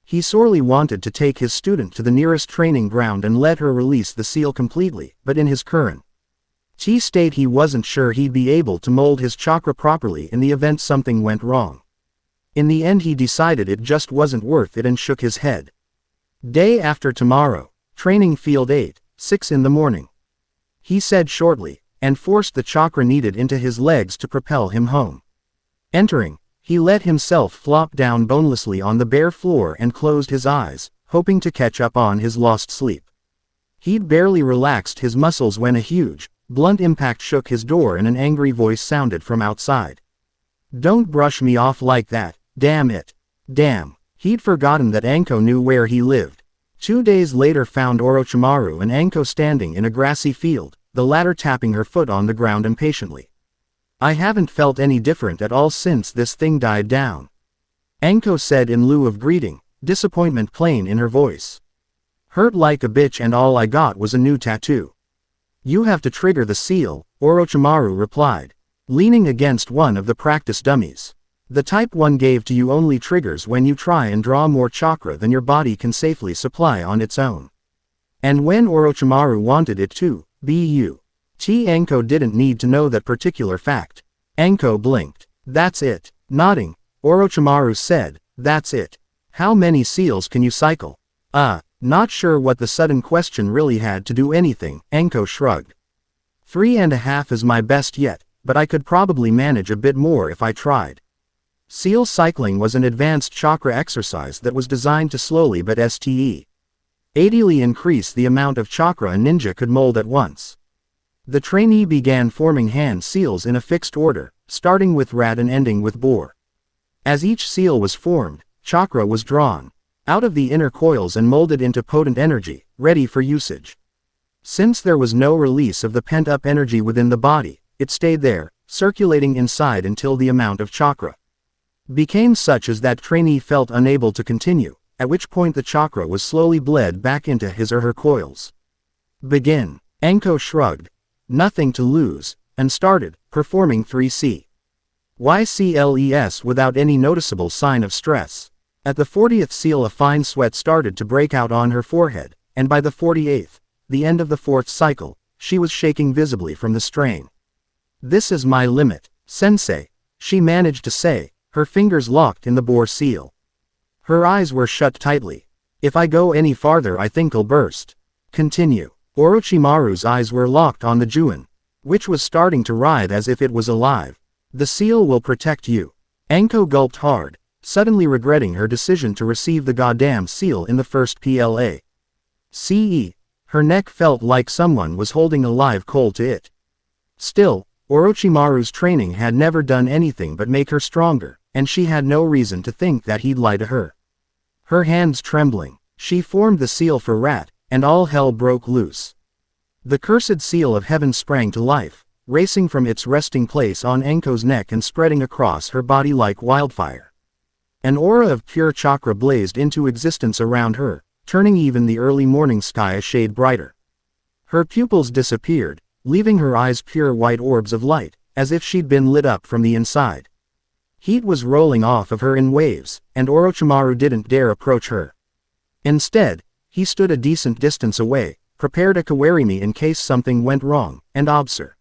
He sorely wanted to take his student to the nearest training ground and let her release the seal completely, but in his current state he wasn't sure he'd be able to mold his chakra properly in the event something went wrong. In the end he decided it just wasn't worth it and shook his head. Day after tomorrow, training field 8, 6 in the morning. He said shortly, and forced the chakra needed into his legs to propel him home. Entering, he let himself flop down bonelessly on the bare floor and closed his eyes, hoping to catch up on his lost sleep. He'd barely relaxed his muscles when a huge, blunt impact shook his door and an angry voice sounded from outside. Don't brush me off like that, damn it. Damn, he'd forgotten that Anko knew where he lived. 2 days later found Orochimaru and Anko standing in a grassy field, the latter tapping her foot on the ground impatiently. I haven't felt any different at all since this thing died down, Anko said in lieu of greeting, disappointment plain in her voice. Hurt like a bitch and all I got was a new tattoo. You have to trigger the seal, Orochimaru replied, leaning against one of the practice dummies. The type 1 gave to you only triggers when you try and draw more chakra than your body can safely supply on its own. And when Orochimaru wanted it to, Anko didn't need to know that particular fact. Anko blinked. That's it. Nodding, Orochimaru said, that's it. How many seals can you cycle? Not sure what the sudden question really had to do anything, Anko shrugged. 3.5 is my best yet, but I could probably manage a bit more if I tried. Seal cycling was an advanced chakra exercise that was designed to slowly but steadily increase the amount of chakra a ninja could mold at once. The trainee began forming hand seals in a fixed order, starting with rat and ending with boar. As each seal was formed, chakra was drawn out of the inner coils and molded into potent energy, ready for usage. Since there was no release of the pent-up energy within the body, it stayed there, circulating inside until the amount of chakra became such as that trainee felt unable to continue, at which point the chakra was slowly bled back into his or her coils. Begin. Anko shrugged. Nothing to lose, and started, performing 3 YCLES without any noticeable sign of stress. At the 40th seal a fine sweat started to break out on her forehead, and by the 48th, the end of the 4th cycle, she was shaking visibly from the strain. "This is my limit, sensei," she managed to say, her fingers locked in the bore seal. Her eyes were shut tightly. "If I go any farther I think I'll burst." "Continue." Orochimaru's eyes were locked on the Juin, which was starting to writhe as if it was alive. "The seal will protect you." Anko gulped hard, suddenly regretting her decision to receive the goddamn seal in the first place. Her neck felt like someone was holding a live coal to it. Still, Orochimaru's training had never done anything but make her stronger, and she had no reason to think that he'd lie to her. Her hands trembling, she formed the seal for Rat, and all hell broke loose. The cursed seal of heaven sprang to life, racing from its resting place on Anko's neck and spreading across her body like wildfire. An aura of pure chakra blazed into existence around her, turning even the early morning sky a shade brighter. Her pupils disappeared, leaving her eyes pure white orbs of light, as if she'd been lit up from the inside. Heat was rolling off of her in waves, and Orochimaru didn't dare approach her. Instead, he stood a decent distance away, prepared a kawarimi in case something went wrong, and observed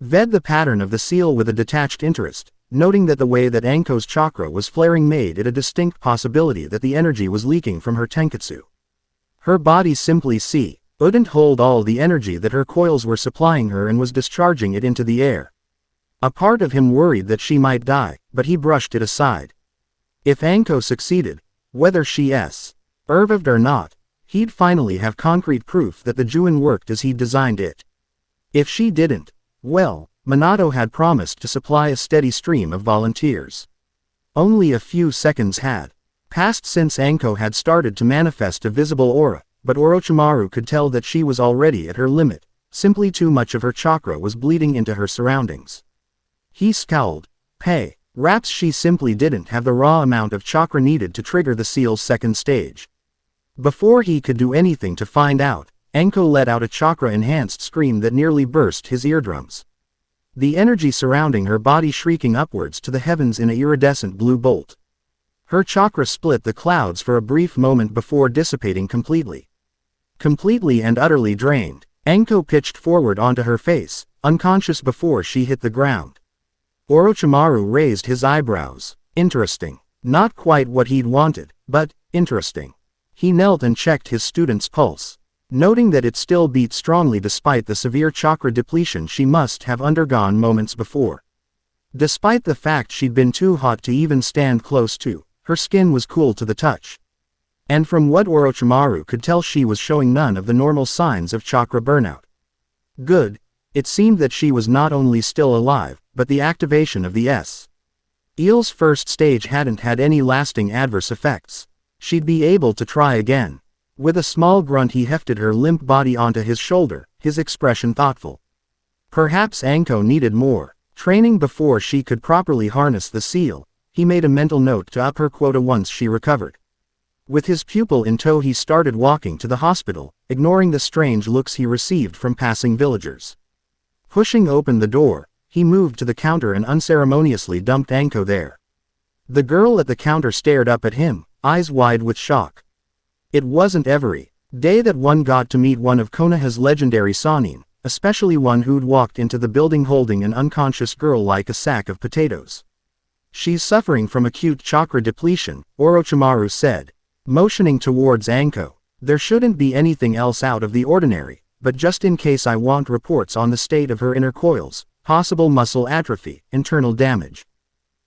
the pattern of the seal with a detached interest, noting that the way that Anko's chakra was flaring made it a distinct possibility that the energy was leaking from her tenketsu. Her body simply couldn't hold all the energy that her coils were supplying her and was discharging it into the air. A part of him worried that she might die, but he brushed it aside. If Anko succeeded, whether she survived or not, he'd finally have concrete proof that the Juin worked as he designed it. If she didn't, well, Minato had promised to supply a steady stream of volunteers. Only a few seconds had passed since Anko had started to manifest a visible aura, but Orochimaru could tell that she was already at her limit, simply too much of her chakra was bleeding into her surroundings. He scowled. Perhaps she simply didn't have the raw amount of chakra needed to trigger the seal's second stage. Before he could do anything to find out, Anko let out a chakra-enhanced scream that nearly burst his eardrums. The energy surrounding her body shrieking upwards to the heavens in a iridescent blue bolt. Her chakra split the clouds for a brief moment before dissipating completely. Completely and utterly drained, Anko pitched forward onto her face, unconscious before she hit the ground. Orochimaru raised his eyebrows. Interesting. Not quite what he'd wanted, but interesting. He knelt and checked his student's pulse, noting that it still beat strongly despite the severe chakra depletion she must have undergone moments before. Despite the fact she'd been too hot to even stand close to, her skin was cool to the touch. And from what Orochimaru could tell, she was showing none of the normal signs of chakra burnout. Good. It seemed that she was not only still alive, but the activation of the Eel's first stage hadn't had any lasting adverse effects. She'd be able to try again. With a small grunt he hefted her limp body onto his shoulder, his expression thoughtful. Perhaps Anko needed more training before she could properly harness the seal. He made a mental note to up her quota once she recovered. With his pupil in tow he started walking to the hospital, ignoring the strange looks he received from passing villagers. Pushing open the door, he moved to the counter and unceremoniously dumped Anko there. The girl at the counter stared up at him, eyes wide with shock. It wasn't every day that one got to meet one of Konoha's legendary Sannin, especially one who'd walked into the building holding an unconscious girl like a sack of potatoes. "She's suffering from acute chakra depletion," Orochimaru said, motioning towards Anko. "There shouldn't be anything else out of the ordinary, but just in case I want reports on the state of her inner coils, possible muscle atrophy, internal damage."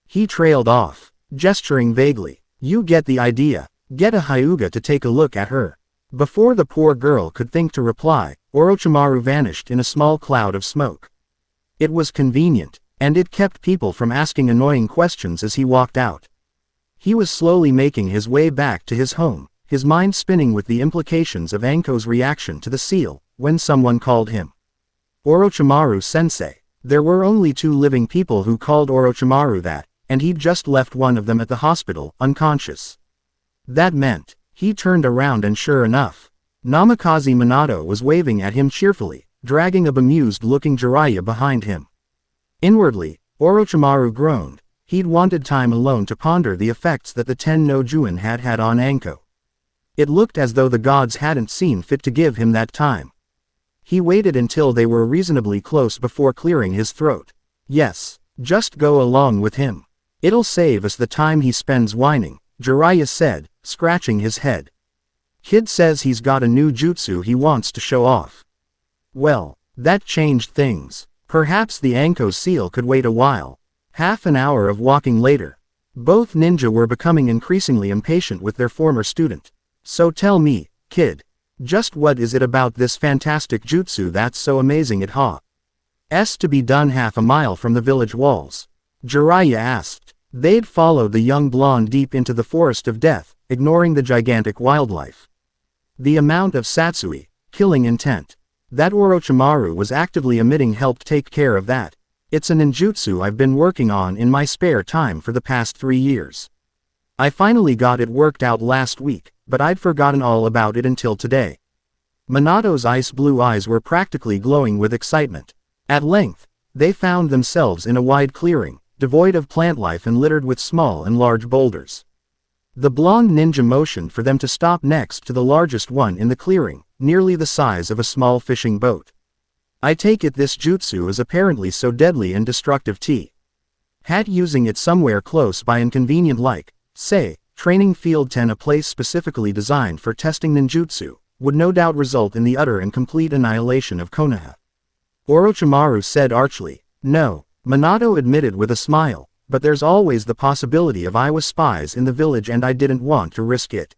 He trailed off, gesturing vaguely. "You get the idea. Get a Hyuga to take a look at her." Before the poor girl could think to reply, Orochimaru vanished in a small cloud of smoke. It was convenient, and it kept people from asking annoying questions as he walked out. He was slowly making his way back to his home, his mind spinning with the implications of Anko's reaction to the seal, when someone called him Orochimaru-sensei. There were only 2 living people who called Orochimaru that, and he'd just left one of them at the hospital, unconscious. That meant, he turned around and sure enough, Namikaze Minato was waving at him cheerfully, dragging a bemused-looking Jiraiya behind him. Inwardly, Orochimaru groaned. He'd wanted time alone to ponder the effects that the Ten-no Juin had had on Anko. It looked as though the gods hadn't seen fit to give him that time. He waited until they were reasonably close before clearing his throat. Yes, just go along with him. It'll save us the time he spends whining, Jiraiya said, scratching his head. Kid says he's got a new jutsu he wants to show off. Well, that changed things. Perhaps the Anko seal could wait a while. Half an hour of walking later. Both ninja were becoming increasingly impatient with their former student. So tell me, kid. Just what is it about this fantastic jutsu that's so amazing it has to be done half a mile from the village walls? Jiraiya asked. They'd followed the young blonde deep into the forest of death, ignoring the gigantic wildlife. The amount of Satsui, killing intent, that Orochimaru was actively emitting helped take care of that. It's a ninjutsu I've been working on in my spare time for the past 3 years. I finally got it worked out last week, but I'd forgotten all about it until today. Minato's ice blue eyes were practically glowing with excitement. At length, they found themselves in a wide clearing, devoid of plant life and littered with small and large boulders. The blonde ninja motioned for them to stop next to the largest one in the clearing, nearly the size of a small fishing boat. I take it this jutsu is apparently so deadly and destructive had using it somewhere close by and convenient like, say, Training Field 10, a place specifically designed for testing ninjutsu, would no doubt result in the utter and complete annihilation of Konoha. Orochimaru said archly. No, Minato admitted with a smile, but there's always the possibility of Iowa spies in the village and I didn't want to risk it.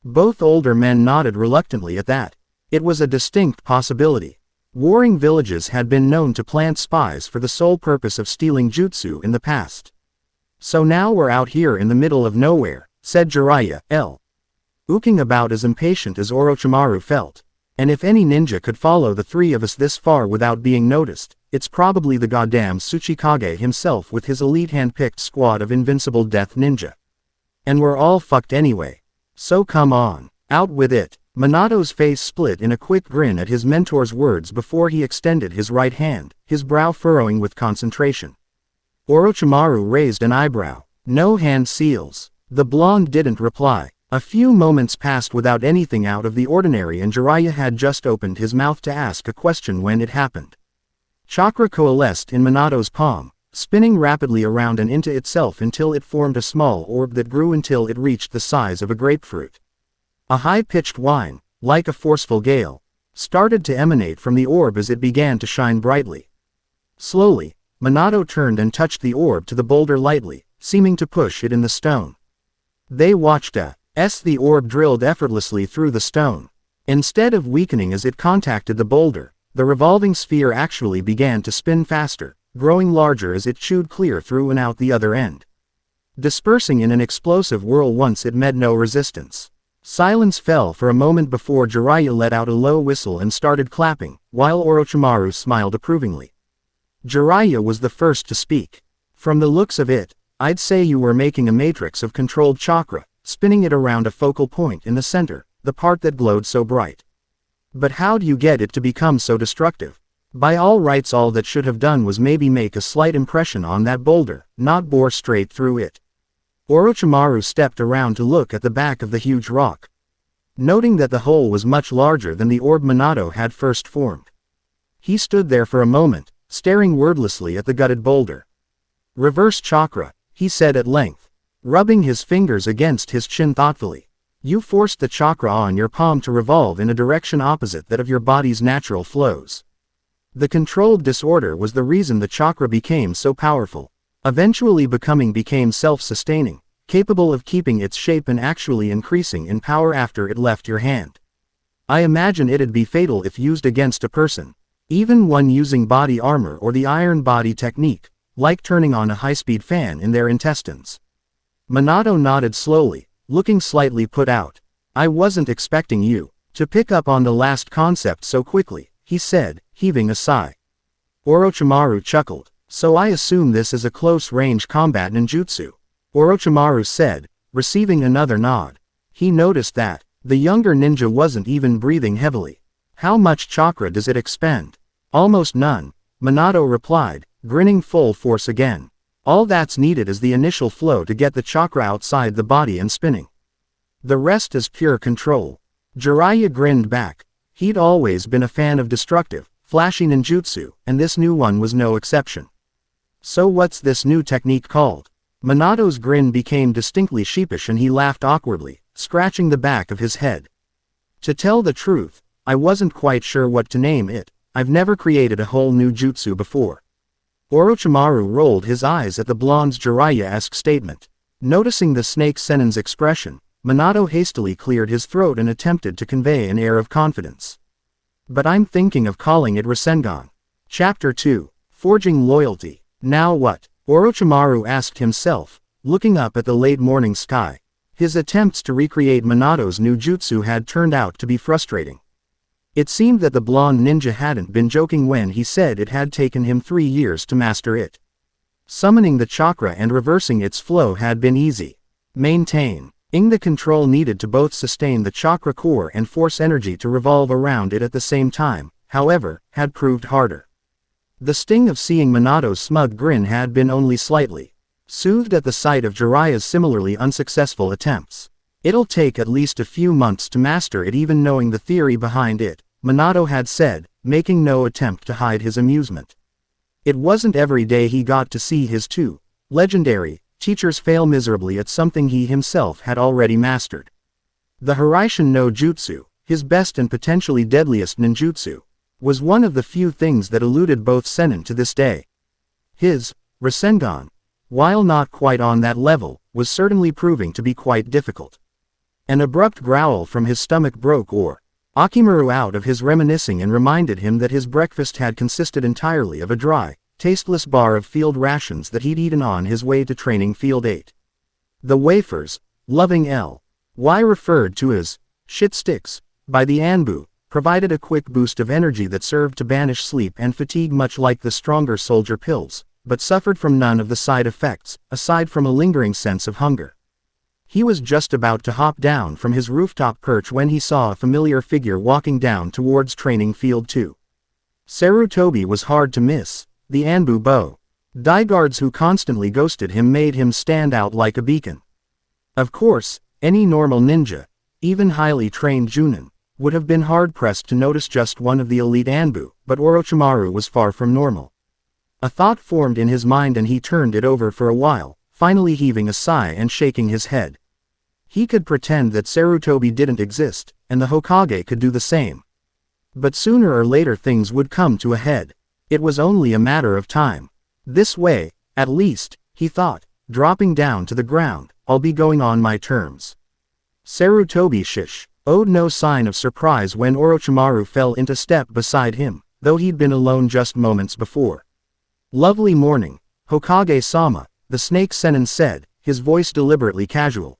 Both older men nodded reluctantly at that. It was a distinct possibility. Warring villages had been known to plant spies for the sole purpose of stealing jutsu in the past. So now we're out here in the middle of nowhere, said Jiraiya, looking about as impatient as Orochimaru felt. And if any ninja could follow the 3 of us this far without being noticed, it's probably the goddamn Tsuchikage himself with his elite hand-picked squad of invincible death ninja. And we're all fucked anyway. So come on, out with it. Minato's face split in a quick grin at his mentor's words before he extended his right hand, his brow furrowing with concentration. Orochimaru raised an eyebrow. No hand seals. The blonde didn't reply. A few moments passed without anything out of the ordinary and Jiraiya had just opened his mouth to ask a question when it happened. Chakra coalesced in Minato's palm, spinning rapidly around and into itself until it formed a small orb that grew until it reached the size of a grapefruit. A high-pitched whine, like a forceful gale, started to emanate from the orb as it began to shine brightly. Slowly, Minato turned and touched the orb to the boulder lightly, seeming to push it in the stone. They watched as the orb drilled effortlessly through the stone. Instead of weakening as it contacted the boulder, the revolving sphere actually began to spin faster, growing larger as it chewed clear through and out the other end. Dispersing in an explosive whirl once it met no resistance. Silence fell for a moment before Jiraiya let out a low whistle and started clapping, while Orochimaru smiled approvingly. Jiraiya was the first to speak. From the looks of it, I'd say you were making a matrix of controlled chakra, spinning it around a focal point in the center, the part that glowed so bright. But how do you get it to become so destructive? By all rights, all that should have done was maybe make a slight impression on that boulder, not bore straight through it. Orochimaru stepped around to look at the back of the huge rock, noting that the hole was much larger than the orb Minato had first formed. He stood there for a moment, staring wordlessly at the gutted boulder. Reverse chakra, he said at length, rubbing his fingers against his chin thoughtfully. You forced the chakra on your palm to revolve in a direction opposite that of your body's natural flows. The controlled disorder was the reason the chakra became so powerful. Eventually became self-sustaining, capable of keeping its shape and actually increasing in power after it left your hand. I imagine it'd be fatal if used against a person, even one using body armor or the iron body technique, like turning on a high-speed fan in their intestines. Minato nodded slowly, looking slightly put out. I wasn't expecting you to pick up on the last concept so quickly, he said, heaving a sigh. Orochimaru chuckled. So I assume this is a close-range combat ninjutsu, Orochimaru said, receiving another nod. He noticed that the younger ninja wasn't even breathing heavily. How much chakra does it expend? Almost none, Minato replied, grinning full force again. All that's needed is the initial flow to get the chakra outside the body and spinning. The rest is pure control. Jiraiya grinned back. He'd always been a fan of destructive, flashy ninjutsu, and this new one was no exception. So what's this new technique called? Minato's grin became distinctly sheepish and he laughed awkwardly, scratching the back of his head. To tell the truth, I wasn't quite sure what to name it. I've never created a whole new jutsu before. Orochimaru rolled his eyes at the blonde's Jiraiya-esque statement. Noticing the snake Sennin's expression, Minato hastily cleared his throat and attempted to convey an air of confidence. But I'm thinking of calling it Rasengan. Chapter 2. Forging Loyalty. Now what? Orochimaru asked himself, looking up at the late morning sky. His attempts to recreate Minato's new jutsu had turned out to be frustrating. It seemed that the blonde ninja hadn't been joking when he said it had taken him 3 years to master it. Summoning the chakra and reversing its flow had been easy. Maintaining the control needed to both sustain the chakra core and force energy to revolve around it at the same time, however, had proved harder. The sting of seeing Minato's smug grin had been only slightly soothed at the sight of Jiraiya's similarly unsuccessful attempts. It'll take at least a few months to master it even knowing the theory behind it, Minato had said, making no attempt to hide his amusement. It wasn't every day he got to see his two legendary teachers fail miserably at something he himself had already mastered. The Hiraishin no Jutsu, his best and potentially deadliest ninjutsu, was one of the few things that eluded both Sennin to this day. His Rasengan, while not quite on that level, was certainly proving to be quite difficult. An abrupt growl from his stomach broke Akimaru out of his reminiscing and reminded him that his breakfast had consisted entirely of a dry, tasteless bar of field rations that he'd eaten on his way to training field 8. The wafers, loving L.Y. referred to as shit sticks by the Anbu, provided a quick boost of energy that served to banish sleep and fatigue much like the stronger soldier pills, but suffered from none of the side effects, aside from a lingering sense of hunger. He was just about to hop down from his rooftop perch when he saw a familiar figure walking down towards training field 2. Sarutobi was hard to miss. The Anbu Bo Daiguards who constantly ghosted him made him stand out like a beacon. Of course, any normal ninja, even highly trained Junin, would have been hard-pressed to notice just one of the elite Anbu, but Orochimaru was far from normal. A thought formed in his mind and he turned it over for a while, finally heaving a sigh and shaking his head. He could pretend that Sarutobi didn't exist, and the Hokage could do the same. But sooner or later things would come to a head. It was only a matter of time. This way, at least, he thought, dropping down to the ground, I'll be going on my terms. Sarutobi owed no sign of surprise when Orochimaru fell into step beside him, though he'd been alone just moments before. Lovely morning, Hokage-sama, the snake Sennin said, his voice deliberately casual.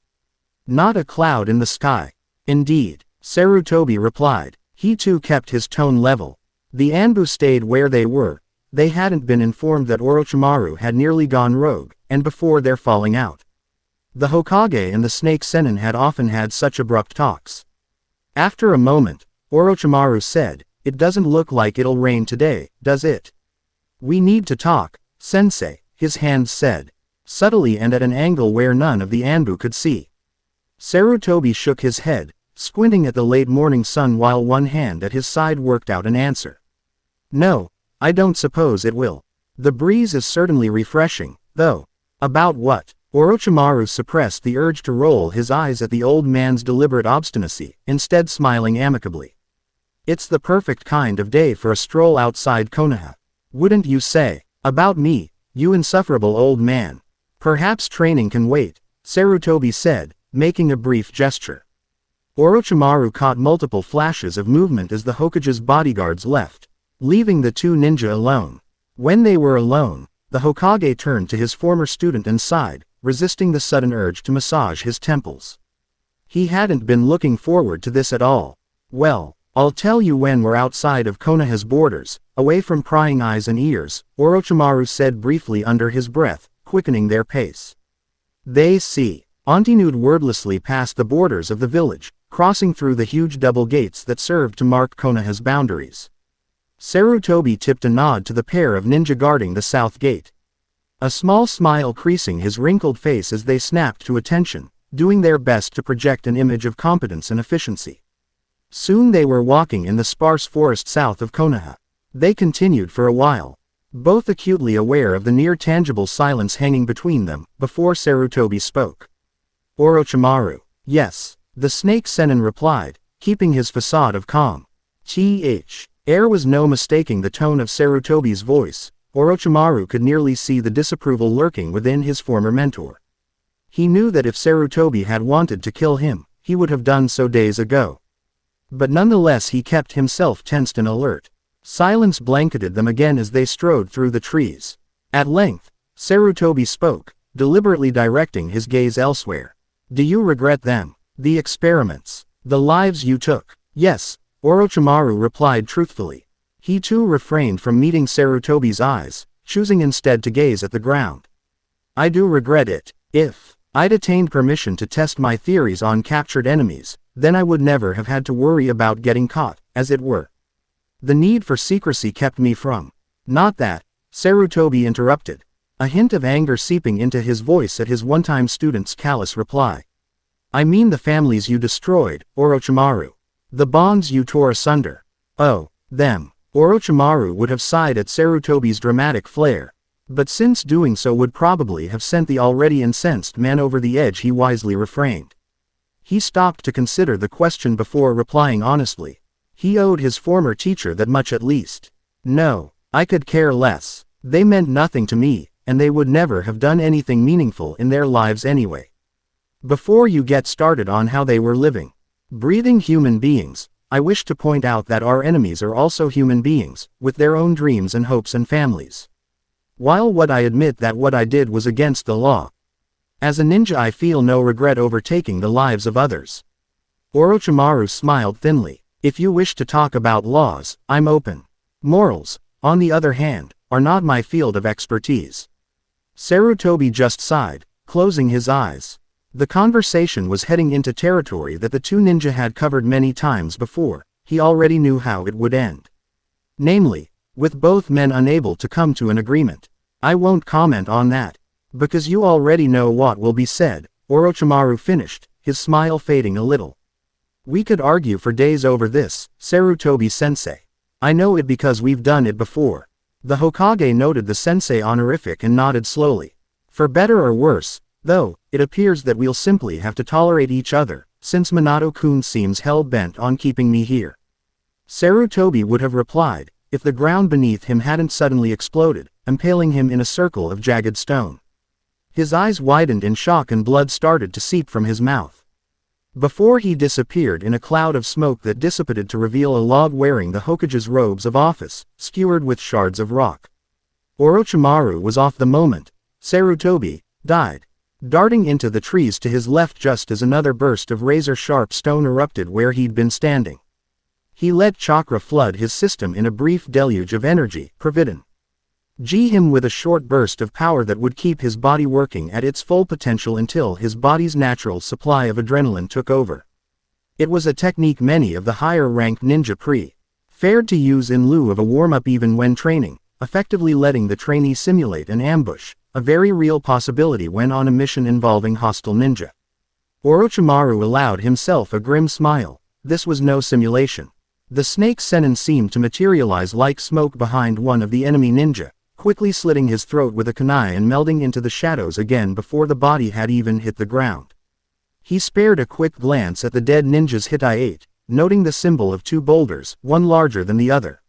Not a cloud in the sky. Indeed, Sarutobi replied. He too kept his tone level. The Anbu stayed where they were. They hadn't been informed that Orochimaru had nearly gone rogue, and before their falling out. The Hokage and the snake Sennin had often had such abrupt talks. After a moment, Orochimaru said, "It doesn't look like it'll rain today, does it?" "We need to talk, sensei," his hand said, subtly and at an angle where none of the Anbu could see. Sarutobi shook his head, squinting at the late morning sun while one hand at his side worked out an answer. "No, I don't suppose it will. The breeze is certainly refreshing, though." "About what?" Orochimaru suppressed the urge to roll his eyes at the old man's deliberate obstinacy, instead smiling amicably. "It's the perfect kind of day for a stroll outside Konoha. Wouldn't you say? About me, you insufferable old man. Perhaps training can wait," Sarutobi said, making a brief gesture. Orochimaru caught multiple flashes of movement as the Hokage's bodyguards left, leaving the two ninja alone. When they were alone, the Hokage turned to his former student and sighed, resisting the sudden urge to massage his temples. He hadn't been looking forward to this at all. "Well, I'll tell you when we're outside of Konoha's borders, away from prying eyes and ears," Orochimaru said briefly under his breath, quickening their pace. They continued wordlessly past the borders of the village, crossing through the huge double gates that served to mark Konoha's boundaries. Sarutobi tipped a nod to the pair of ninja guarding the south gate. A small smile creasing his wrinkled face as they snapped to attention, doing their best to project an image of competence and efficiency. Soon they were walking in the sparse forest south of Konoha. They continued for a while, both acutely aware of the near-tangible silence hanging between them, before Sarutobi spoke. Orochimaru. Yes, the snake Sennin replied, keeping his facade of calm. There was no mistaking the tone of Sarutobi's voice. Orochimaru could nearly see the disapproval lurking within his former mentor. He knew that if Sarutobi had wanted to kill him, he would have done so days ago. But nonetheless he kept himself tensed and alert. Silence blanketed them again as they strode through the trees. At length, Sarutobi spoke, deliberately directing his gaze elsewhere. Do you regret them? The experiments? The lives you took? Yes, Orochimaru replied truthfully. He too refrained from meeting Sarutobi's eyes, choosing instead to gaze at the ground. I do regret it. If I'd attained permission to test my theories on captured enemies, then I would never have had to worry about getting caught, as it were. The need for secrecy kept me from. Not that, Sarutobi interrupted, a hint of anger seeping into his voice at his one-time student's callous reply. I mean the families you destroyed, Orochimaru. The bonds you tore asunder. Oh, them. Orochimaru would have sighed at Sarutobi's dramatic flair, but since doing so would probably have sent the already incensed man over the edge, he wisely refrained. He stopped to consider the question before replying honestly. He owed his former teacher that much at least. No, I could care less. They meant nothing to me, and they would never have done anything meaningful in their lives anyway. Before you get started on how they were living, breathing human beings, I wish to point out that our enemies are also human beings, with their own dreams and hopes and families. While I admit that what I did was against the law, as a ninja I feel no regret over taking the lives of others. Orochimaru smiled thinly. If you wish to talk about laws, I'm open. Morals, on the other hand, are not my field of expertise. Sarutobi just sighed, closing his eyes. The conversation was heading into territory that the two ninja had covered many times before. He already knew how it would end. Namely, with both men unable to come to an agreement. I won't comment on that, because you already know what will be said, Orochimaru finished, his smile fading a little. We could argue for days over this, Sarutobi-sensei. I know it because we've done it before. The Hokage noted the sensei honorific and nodded slowly. For better or worse, though, it appears that we'll simply have to tolerate each other, since Minato-kun seems hell-bent on keeping me here. Sarutobi would have replied, if the ground beneath him hadn't suddenly exploded, impaling him in a circle of jagged stone. His eyes widened in shock and blood started to seep from his mouth. Before he disappeared in a cloud of smoke that dissipated to reveal a log wearing the Hokage's robes of office, skewered with shards of rock. Orochimaru was off the moment. Sarutobi died, darting into the trees to his left just as another burst of razor-sharp stone erupted where he'd been standing. He let chakra flood his system in a brief deluge of energy, providing him with a short burst of power that would keep his body working at its full potential until his body's natural supply of adrenaline took over. It was a technique many of the higher-ranked ninja preferred to use in lieu of a warm-up even when training, effectively letting the trainee simulate an ambush, a very real possibility when on a mission involving hostile ninja. Orochimaru allowed himself a grim smile. This was no simulation. The snake Sennin seemed to materialize like smoke behind one of the enemy ninja, quickly slitting his throat with a kunai and melding into the shadows again before the body had even hit the ground. He spared a quick glance at the dead ninja's Hittite, noting the symbol of two boulders, one larger than the other.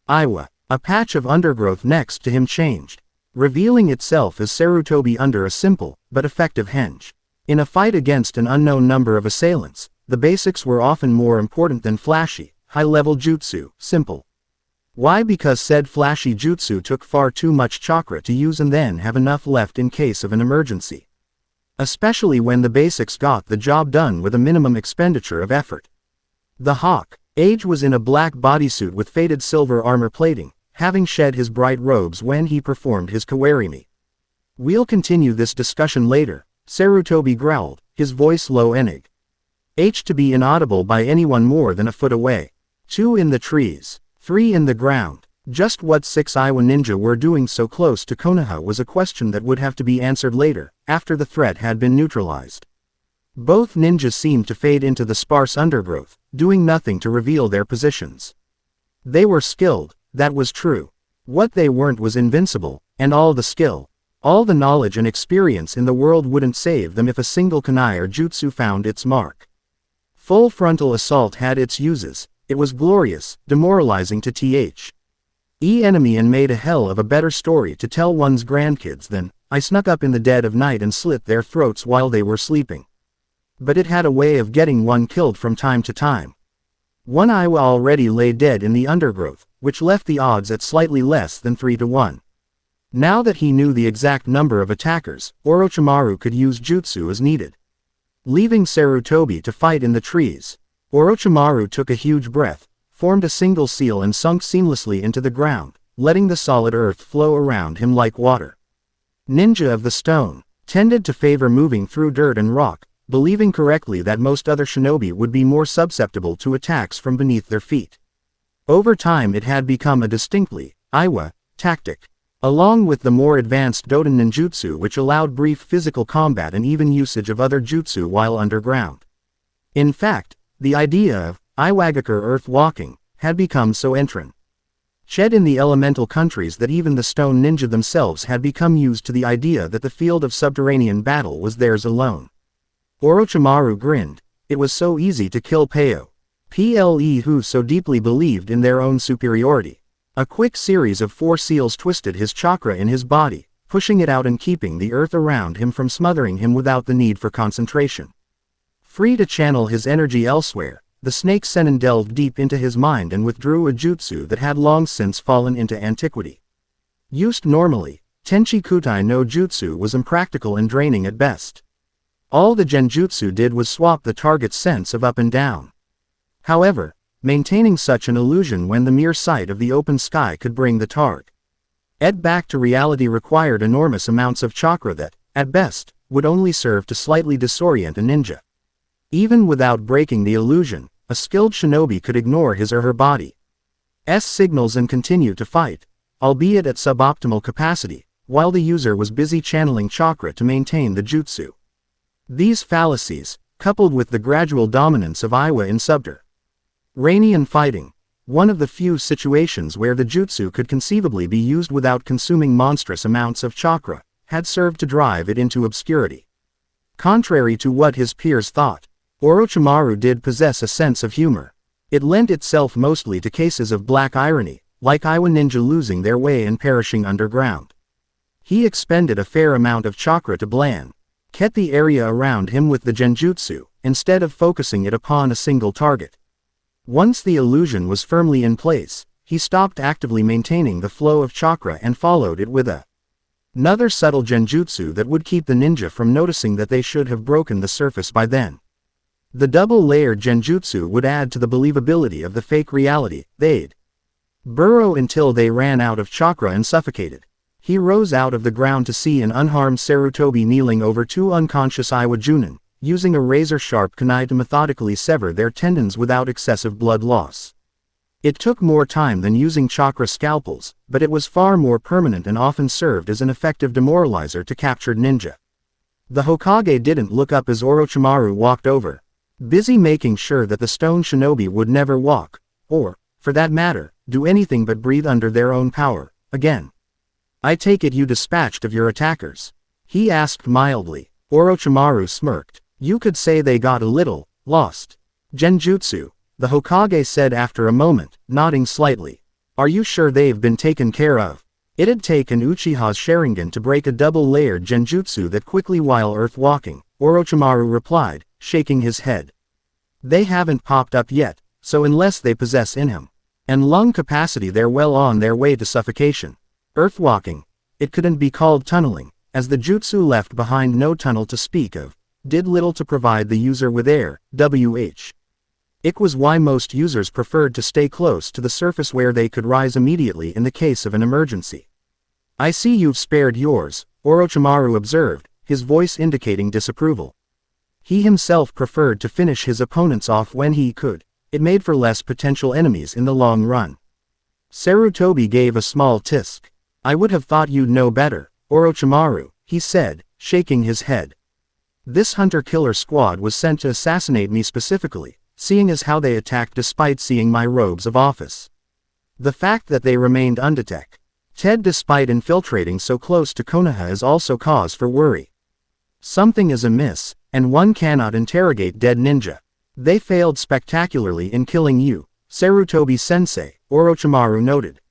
Iwa, a patch of undergrowth next to him changed, revealing itself as Sarutobi under a simple, but effective henge. In a fight against an unknown number of assailants, the basics were often more important than flashy, high-level jutsu, simple. Why? Because said flashy jutsu took far too much chakra to use and then have enough left in case of an emergency. Especially when the basics got the job done with a minimum expenditure of effort. The Hawk-Age was in a black bodysuit with faded silver armor plating, having shed his bright robes when he performed his kawarimi. We'll continue this discussion later, Sarutobi growled, his voice low enig. To be inaudible by anyone more than a foot away. 2 in the trees, 3 in the ground. Just what 6 Iwa ninja were doing so close to Konoha was a question that would have to be answered later, after the threat had been neutralized. Both ninjas seemed to fade into the sparse undergrowth, doing nothing to reveal their positions. They were skilled, that was true. What they weren't was invincible, and all the skill, all the knowledge and experience in the world wouldn't save them if a single kunai or jutsu found its mark. Full frontal assault had its uses. It was glorious, demoralizing to enemy and made a hell of a better story to tell one's grandkids than, I snuck up in the dead of night and slit their throats while they were sleeping. But it had a way of getting one killed from time to time. One Aiwa already lay dead in the undergrowth, which left the odds at slightly less than 3 to 1. Now that he knew the exact number of attackers, Orochimaru could use jutsu as needed. Leaving Sarutobi to fight in the trees, Orochimaru took a huge breath, formed a single seal and sunk seamlessly into the ground, letting the solid earth flow around him like water. Ninja of the Stone tended to favor moving through dirt and rock, believing correctly that most other shinobi would be more susceptible to attacks from beneath their feet. Over time it had become a distinctly Aiwa tactic, along with the more advanced Doden ninjutsu, which allowed brief physical combat and even usage of other jutsu while underground. In fact, the idea of Iwagakure earth walking had become so entrenched in the elemental countries that even the stone ninja themselves had become used to the idea that the field of subterranean battle was theirs alone. Orochimaru grinned. It was so easy to kill Peo. Who so deeply believed in their own superiority. A quick series of 4 seals twisted his chakra in his body, pushing it out and keeping the earth around him from smothering him without the need for concentration. Free to channel his energy elsewhere, the snake Sennin delved deep into his mind and withdrew a jutsu that had long since fallen into antiquity. Used normally, Tenchi Kutai no Jutsu was impractical and draining at best. All the genjutsu did was swap the target's sense of up and down. However, maintaining such an illusion when the mere sight of the open sky could bring the target back to reality required enormous amounts of chakra that, at best, would only serve to slightly disorient a ninja. Even without breaking the illusion, a skilled shinobi could ignore his or her body's signals and continue to fight, albeit at suboptimal capacity, while the user was busy channeling chakra to maintain the jutsu. These fallacies, coupled with the gradual dominance of Aiwa in subterranean fighting, one of the few situations where the jutsu could conceivably be used without consuming monstrous amounts of chakra, had served to drive it into obscurity. Contrary to what his peers thought, Orochimaru did possess a sense of humor. It lent itself mostly to cases of black irony, like Aiwa ninja losing their way and perishing underground. He expended a fair amount of chakra to blanket the area around him with the genjutsu, instead of focusing it upon a single target. Once the illusion was firmly in place, he stopped actively maintaining the flow of chakra and followed it with another subtle genjutsu that would keep the ninja from noticing that they should have broken the surface by then. The double-layered genjutsu would add to the believability of the fake reality. They'd burrow until they ran out of chakra and suffocated. He rose out of the ground to see an unharmed Sarutobi kneeling over 2 unconscious Aiwa Junin, using a razor-sharp kunai to methodically sever their tendons without excessive blood loss. It took more time than using chakra scalpels, but it was far more permanent and often served as an effective demoralizer to captured ninja. The Hokage didn't look up as Orochimaru walked over, busy making sure that the stone shinobi would never walk, or, for that matter, do anything but breathe under their own power, again. I take it you dispatched of your attackers? He asked mildly. Orochimaru smirked. You could say they got a little lost. Genjutsu, the Hokage said after a moment, nodding slightly. Are you sure they've been taken care of? It'd take an Uchiha's Sharingan to break a double-layered genjutsu that quickly while earth-walking, Orochimaru replied, shaking his head. They haven't popped up yet, so unless they possess in him and lung capacity they're well on their way to suffocation. Earthwalking, it couldn't be called tunneling, as the jutsu left behind no tunnel to speak of, did little to provide the user with air, It was why most users preferred to stay close to the surface where they could rise immediately in the case of an emergency. I see you've spared yours, Orochimaru observed, his voice indicating disapproval. He himself preferred to finish his opponents off when he could. It made for less potential enemies in the long run. Sarutobi gave a small tisk. I would have thought you'd know better, Orochimaru, he said, shaking his head. This hunter-killer squad was sent to assassinate me specifically, seeing as how they attacked despite seeing my robes of office. The fact that they remained undetected despite infiltrating so close to Konoha is also cause for worry. Something is amiss, and one cannot interrogate dead ninja. They failed spectacularly in killing you, Sarutobi-sensei, Orochimaru noted.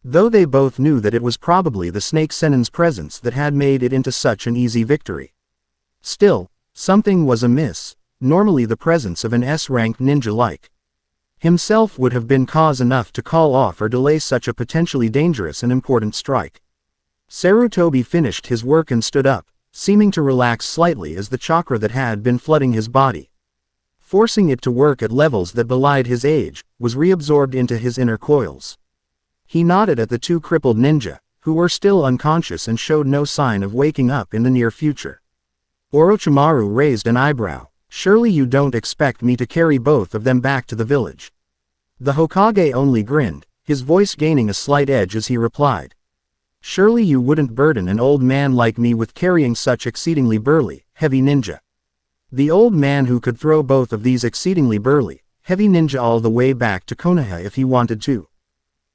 Though they both knew that it was probably the Snake Sennin's presence that had made it into such an easy victory. Still, something was amiss. Normally the presence of an S-ranked ninja like himself would have been cause enough to call off or delay such a potentially dangerous and important strike. Sarutobi finished his work and stood up, seeming to relax slightly as the chakra that had been flooding his body, forcing it to work at levels that belied his age, was reabsorbed into his inner coils. He nodded at the two crippled ninja, who were still unconscious and showed no sign of waking up in the near future. Orochimaru raised an eyebrow. Surely you don't expect me to carry both of them back to the village. The Hokage only grinned, his voice gaining a slight edge as he replied. Surely you wouldn't burden an old man like me with carrying such exceedingly burly, heavy ninja. The old man who could throw both of these exceedingly burly, heavy ninja all the way back to Konoha if he wanted to.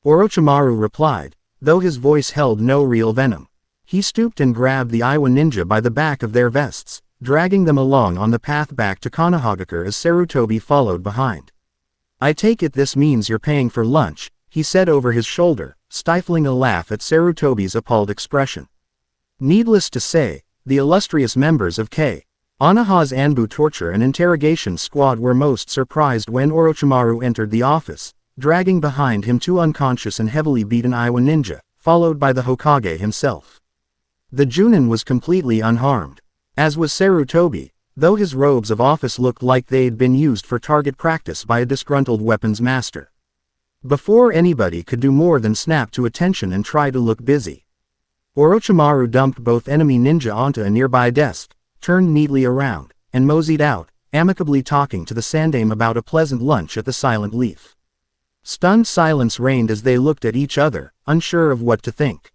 Orochimaru replied, though his voice held no real venom. He stooped and grabbed the Iwa ninja by the back of their vests, dragging them along on the path back to Konohagakure as Sarutobi followed behind. I take it this means you're paying for lunch, he said over his shoulder, stifling a laugh at Sarutobi's appalled expression. Needless to say, the illustrious members of Konoha's Anbu torture and interrogation squad were most surprised when Orochimaru entered the office, dragging behind him two unconscious and heavily beaten Iwa ninja, followed by the Hokage himself. The Junin was completely unharmed. As was Sarutobi, though his robes of office looked like they'd been used for target practice by a disgruntled weapons master. Before anybody could do more than snap to attention and try to look busy, Orochimaru dumped both enemy ninja onto a nearby desk, turned neatly around, and moseyed out, amicably talking to the Sandaime about a pleasant lunch at the Silent Leaf. Stunned silence reigned as they looked at each other, unsure of what to think.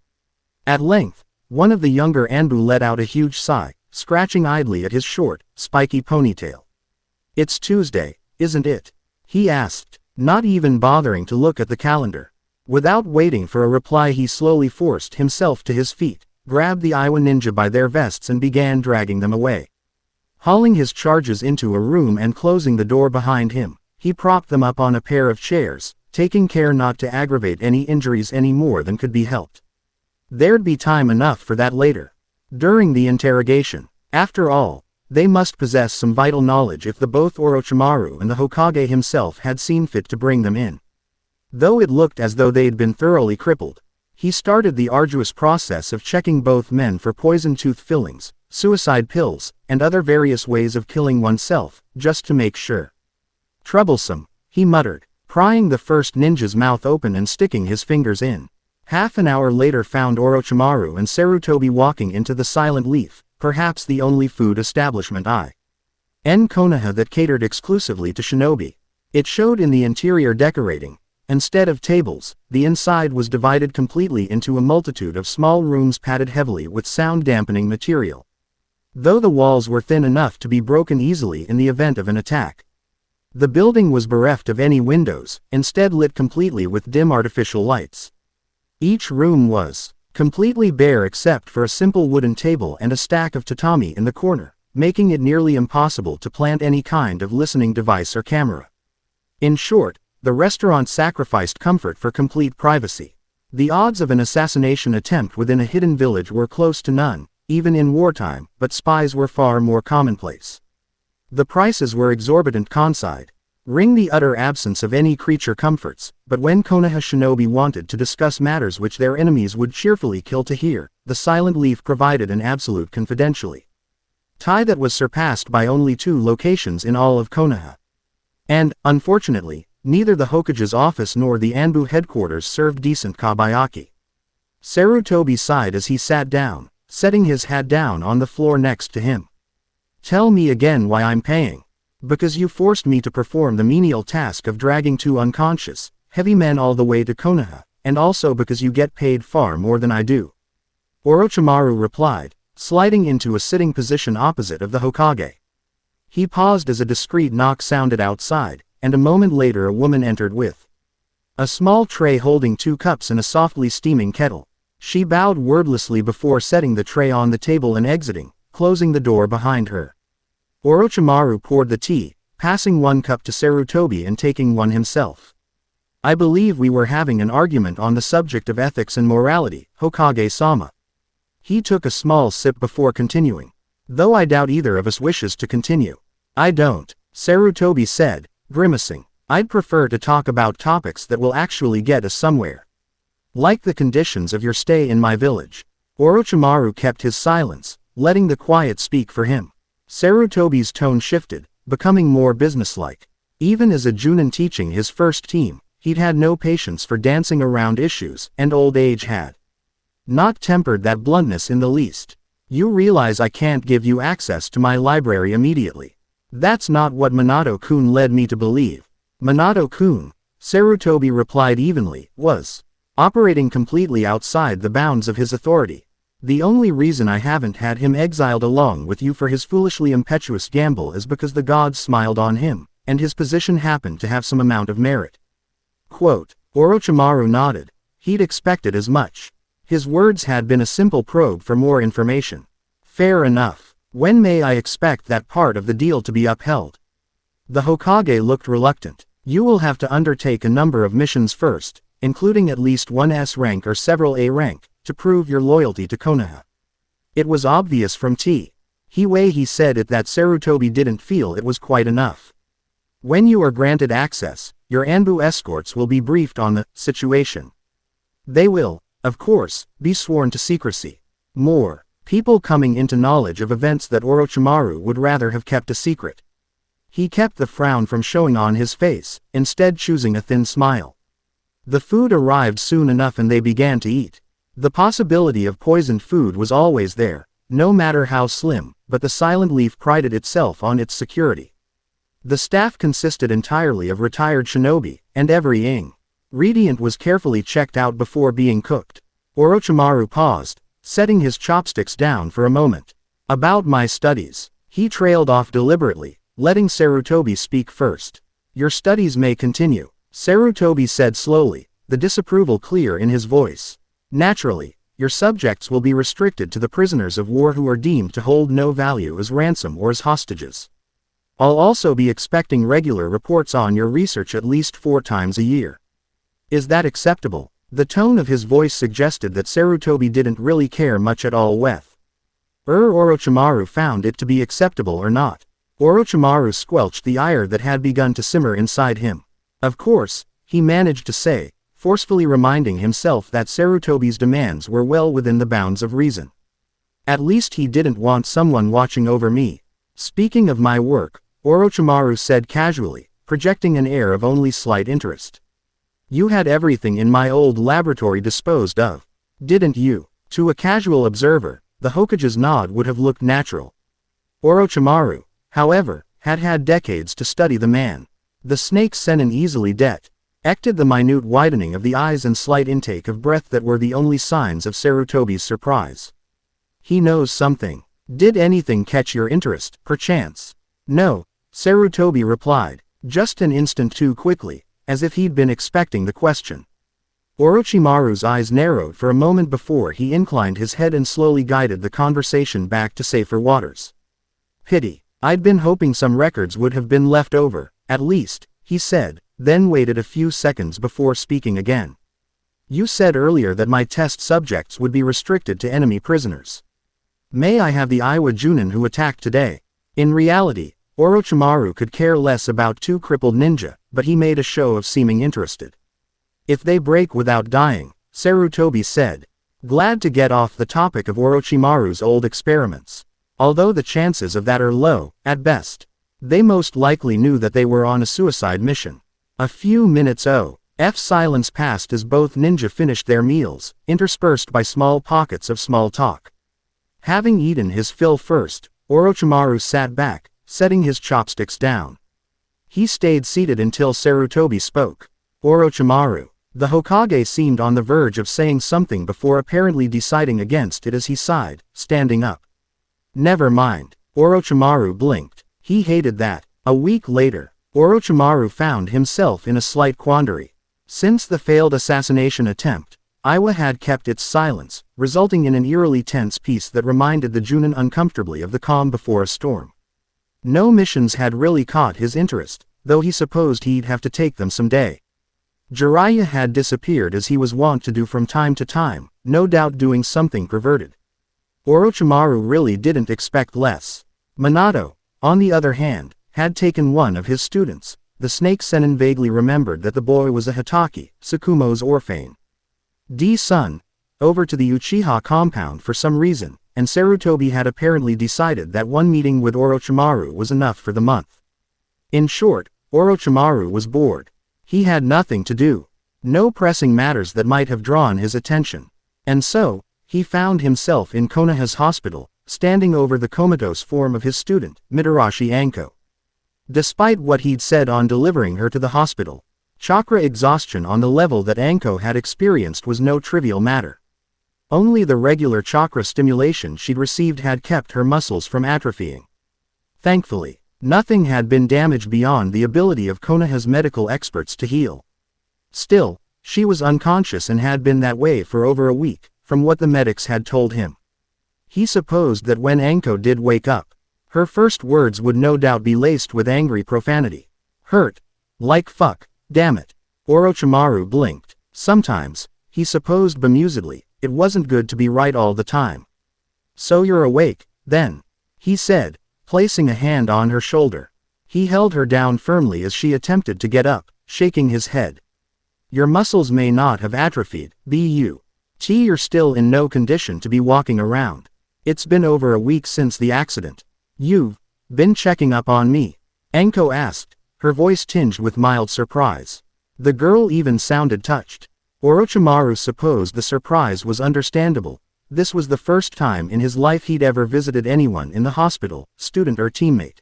At length, one of the younger Anbu let out a huge sigh, scratching idly at his short, spiky ponytail. It's Tuesday, isn't it? He asked, not even bothering to look at the calendar. Without waiting for a reply, he slowly forced himself to his feet, grabbed the Iwa ninja by their vests and began dragging them away. Hauling his charges into a room and closing the door behind him, he propped them up on a pair of chairs, taking care not to aggravate any injuries any more than could be helped. There'd be time enough for that later. During the interrogation, after all, they must possess some vital knowledge if the both Orochimaru and the Hokage himself had seen fit to bring them in. Though it looked as though they'd been thoroughly crippled, he started the arduous process of checking both men for poison tooth fillings, suicide pills, and other various ways of killing oneself, just to make sure. Troublesome, he muttered, prying the first ninja's mouth open and sticking his fingers in. Half an hour later found Orochimaru and Sarutobi walking into the Silent Leaf, perhaps the only food establishment in Konoha that catered exclusively to shinobi. It showed in the interior decorating. Instead of tables, the inside was divided completely into a multitude of small rooms padded heavily with sound-dampening material. Though the walls were thin enough to be broken easily in the event of an attack, the building was bereft of any windows, instead lit completely with dim artificial lights. Each room was completely bare except for a simple wooden table and a stack of tatami in the corner, making it nearly impossible to plant any kind of listening device or camera. In short, the restaurant sacrificed comfort for complete privacy. The odds of an assassination attempt within a hidden village were close to none, even in wartime, but spies were far more commonplace. The prices were exorbitant conside, ring the utter absence of any creature comforts, but when Konoha shinobi wanted to discuss matters which their enemies would cheerfully kill to hear, the Silent Leaf provided an absolute confidentiality that was surpassed by only 2 locations in all of Konoha. And, unfortunately, neither the Hokage's office nor the Anbu headquarters served decent kabayaki. Sarutobi sighed as he sat down, setting his hat down on the floor next to him. Tell me again why I'm paying. Because you forced me to perform the menial task of dragging 2 unconscious, heavy men all the way to Konoha, and also because you get paid far more than I do. Orochimaru replied, sliding into a sitting position opposite of the Hokage. He paused as a discreet knock sounded outside, and a moment later a woman entered with a small tray holding 2 cups and a softly steaming kettle. She bowed wordlessly before setting the tray on the table and exiting, closing the door behind her. Orochimaru poured the tea, passing 1 cup to Sarutobi and taking one himself. I believe we were having an argument on the subject of ethics and morality, Hokage-sama. He took a small sip before continuing. Though I doubt either of us wishes to continue. I don't, Sarutobi said, grimacing. I'd prefer to talk about topics that will actually get us somewhere. Like the conditions of your stay in my village. Orochimaru kept his silence, letting the quiet speak for him. Sarutobi's tone shifted, becoming more businesslike. Even as a Junin teaching his first team, he'd had no patience for dancing around issues, and old age had not tempered that bluntness in the least. You realize I can't give you access to my library immediately. That's not what Minato-kun led me to believe. Minato-kun, Sarutobi replied evenly, was operating completely outside the bounds of his authority. The only reason I haven't had him exiled along with you for his foolishly impetuous gamble is because the gods smiled on him, and his position happened to have some amount of merit. Quote, Orochimaru nodded. He'd expected as much. His words had been a simple probe for more information. Fair enough. When may I expect that part of the deal to be upheld? The Hokage looked reluctant. You will have to undertake a number of missions first, including at least 1 S rank or several A rank, to prove your loyalty to Konoha. It was obvious from way he said it that Sarutobi didn't feel it was quite enough. When you are granted access, your Anbu escorts will be briefed on the situation. They will, of course, be sworn to secrecy. More people coming into knowledge of events that Orochimaru would rather have kept a secret. He kept the frown from showing on his face, instead choosing a thin smile. The food arrived soon enough and they began to eat. The possibility of poisoned food was always there, no matter how slim, but the Silent Leaf prided itself on its security. The staff consisted entirely of retired shinobi, and every ingredient was carefully checked out before being cooked. Orochimaru paused, setting his chopsticks down for a moment. About my studies. He trailed off deliberately, letting Sarutobi speak first. Your studies may continue, Sarutobi said slowly, the disapproval clear in his voice. Naturally, your subjects will be restricted to the prisoners of war who are deemed to hold no value as ransom or as hostages. I'll also be expecting regular reports on your research at least 4 times a year. Is that acceptable? The tone of his voice suggested that Sarutobi didn't really care much at all whether Orochimaru found it to be acceptable or not. Orochimaru squelched the ire that had begun to simmer inside him. Of course, he managed to say, forcefully reminding himself that Sarutobi's demands were well within the bounds of reason. At least he didn't want someone watching over me. Speaking of my work, Orochimaru said casually, projecting an air of only slight interest. You had everything in my old laboratory disposed of, didn't you? To a casual observer, the Hokage's nod would have looked natural. Orochimaru, however, had had decades to study the man. The snake senin easily detected the minute widening of the eyes and slight intake of breath that were the only signs of Sarutobi's surprise. He knows something. Did anything catch your interest, perchance? No, Sarutobi replied, just an instant too quickly, as if he'd been expecting the question. Orochimaru's eyes narrowed for a moment before he inclined his head and slowly guided the conversation back to safer waters. Pity. I'd been hoping some records would have been left over, at least, he said, then waited a few seconds before speaking again. You said earlier that my test subjects would be restricted to enemy prisoners. May I have the Iwa Junin who attacked today? In reality, Orochimaru could care less about 2 crippled ninja, but he made a show of seeming interested. If they break without dying, Sarutobi said, glad to get off the topic of Orochimaru's old experiments. Although the chances of that are low, at best. They most likely knew that they were on a suicide mission. A few minutes silence passed as both ninja finished their meals, interspersed by small pockets of small talk. Having eaten his fill first, Orochimaru sat back, setting his chopsticks down. He stayed seated until Sarutobi spoke. Orochimaru, The Hokage seemed on the verge of saying something before apparently deciding against it as he sighed, standing up. Never mind. Orochimaru blinked. He hated that. A week later, Orochimaru found himself in a slight quandary. Since the failed assassination attempt, Iwa had kept its silence, resulting in an eerily tense peace that reminded the Junin uncomfortably of the calm before a storm. No missions had really caught his interest, though he supposed he'd have to take them someday. Jiraiya had disappeared as he was wont to do from time to time, no doubt doing something perverted. Orochimaru really didn't expect less. Minato, on the other hand, had taken one of his students. The Snake Sennin vaguely remembered that the boy was a Hitaki, Tsukumo's orphan. D-Sun, over to the Uchiha compound for some reason, and Sarutobi had apparently decided that one meeting with Orochimaru was enough for the month. In short, Orochimaru was bored. He had nothing to do. No pressing matters that might have drawn his attention. And so, he found himself in Konoha's hospital, standing over the comatose form of his student, Mitarashi Anko. Despite what he'd said on delivering her to the hospital, chakra exhaustion on the level that Anko had experienced was no trivial matter. Only the regular chakra stimulation she'd received had kept her muscles from atrophying. Thankfully, nothing had been damaged beyond the ability of Konoha's medical experts to heal. Still, she was unconscious and had been that way for over a week, from what the medics had told him. He supposed that when Anko did wake up, her first words would no doubt be laced with angry profanity. Hurt. Like fuck. Damn it. Orochimaru blinked. Sometimes, he supposed bemusedly, it wasn't good to be right all the time. So you're awake, then, he said, placing a hand on her shoulder. He held her down firmly as she attempted to get up, shaking his head. Your muscles may not have atrophied, but you're still in no condition to be walking around. It's been over a week since the accident. You've been checking up on me? Anko asked, her voice tinged with mild surprise. The girl even sounded touched. Orochimaru supposed the surprise was understandable. This was the first time in his life he'd ever visited anyone in the hospital, student or teammate.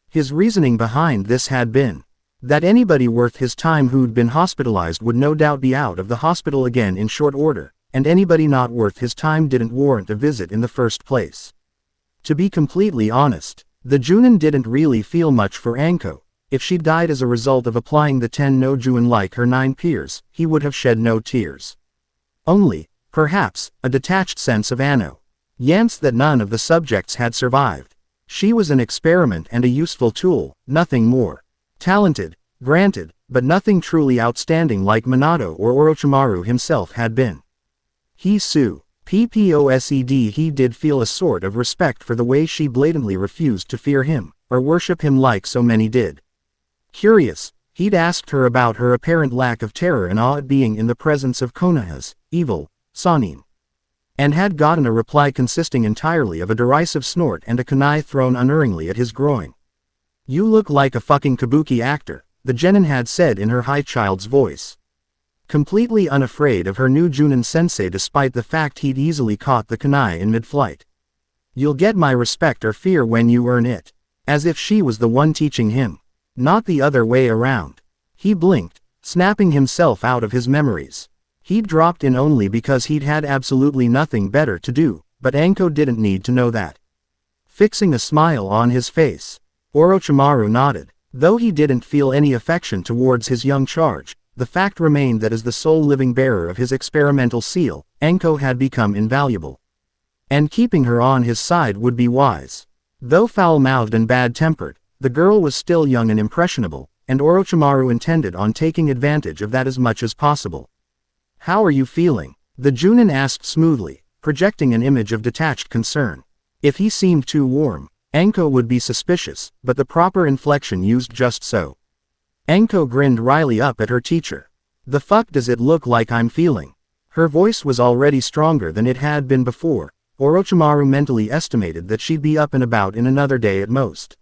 His reasoning behind this had been that anybody worth his time who'd been hospitalized would no doubt be out of the hospital again in short order, and anybody not worth his time didn't warrant a visit in the first place. To be completely honest, the Junin didn't really feel much for Anko. If she died as a result of applying the 10 no Juin like her 9 peers, he would have shed no tears. Only, perhaps, a detached sense of annoyance that none of the subjects had survived. She was an experiment and a useful tool, nothing more. Talented, granted, but nothing truly outstanding like Minato or Orochimaru himself had been. He did feel a sort of respect for the way she blatantly refused to fear him, or worship him like so many did. Curious, he'd asked her about her apparent lack of terror and awe at being in the presence of Konoha's evil Sannin, and had gotten a reply consisting entirely of a derisive snort and a kunai thrown unerringly at his groin. You look like a fucking kabuki actor, the genin had said in her high child's voice. Completely unafraid of her new Junin sensei despite the fact he'd easily caught the kunai in mid-flight. You'll get my respect or fear when you earn it. As if she was the one teaching him. Not the other way around. He blinked, snapping himself out of his memories. He'd dropped in only because he'd had absolutely nothing better to do, but Anko didn't need to know that. Fixing a smile on his face, Orochimaru nodded. Though he didn't feel any affection towards his young charge, the fact remained that as the sole living bearer of his experimental seal, Anko had become invaluable. And keeping her on his side would be wise. Though foul-mouthed and bad-tempered, the girl was still young and impressionable, and Orochimaru intended on taking advantage of that as much as possible. How are you feeling? The Junin asked smoothly, projecting an image of detached concern. If he seemed too warm, Anko would be suspicious, but the proper inflection used just so. Anko grinned wryly up at her teacher. The fuck does it look like I'm feeling? Her voice was already stronger than it had been before. Orochimaru mentally estimated that she'd be up and about in another day at most.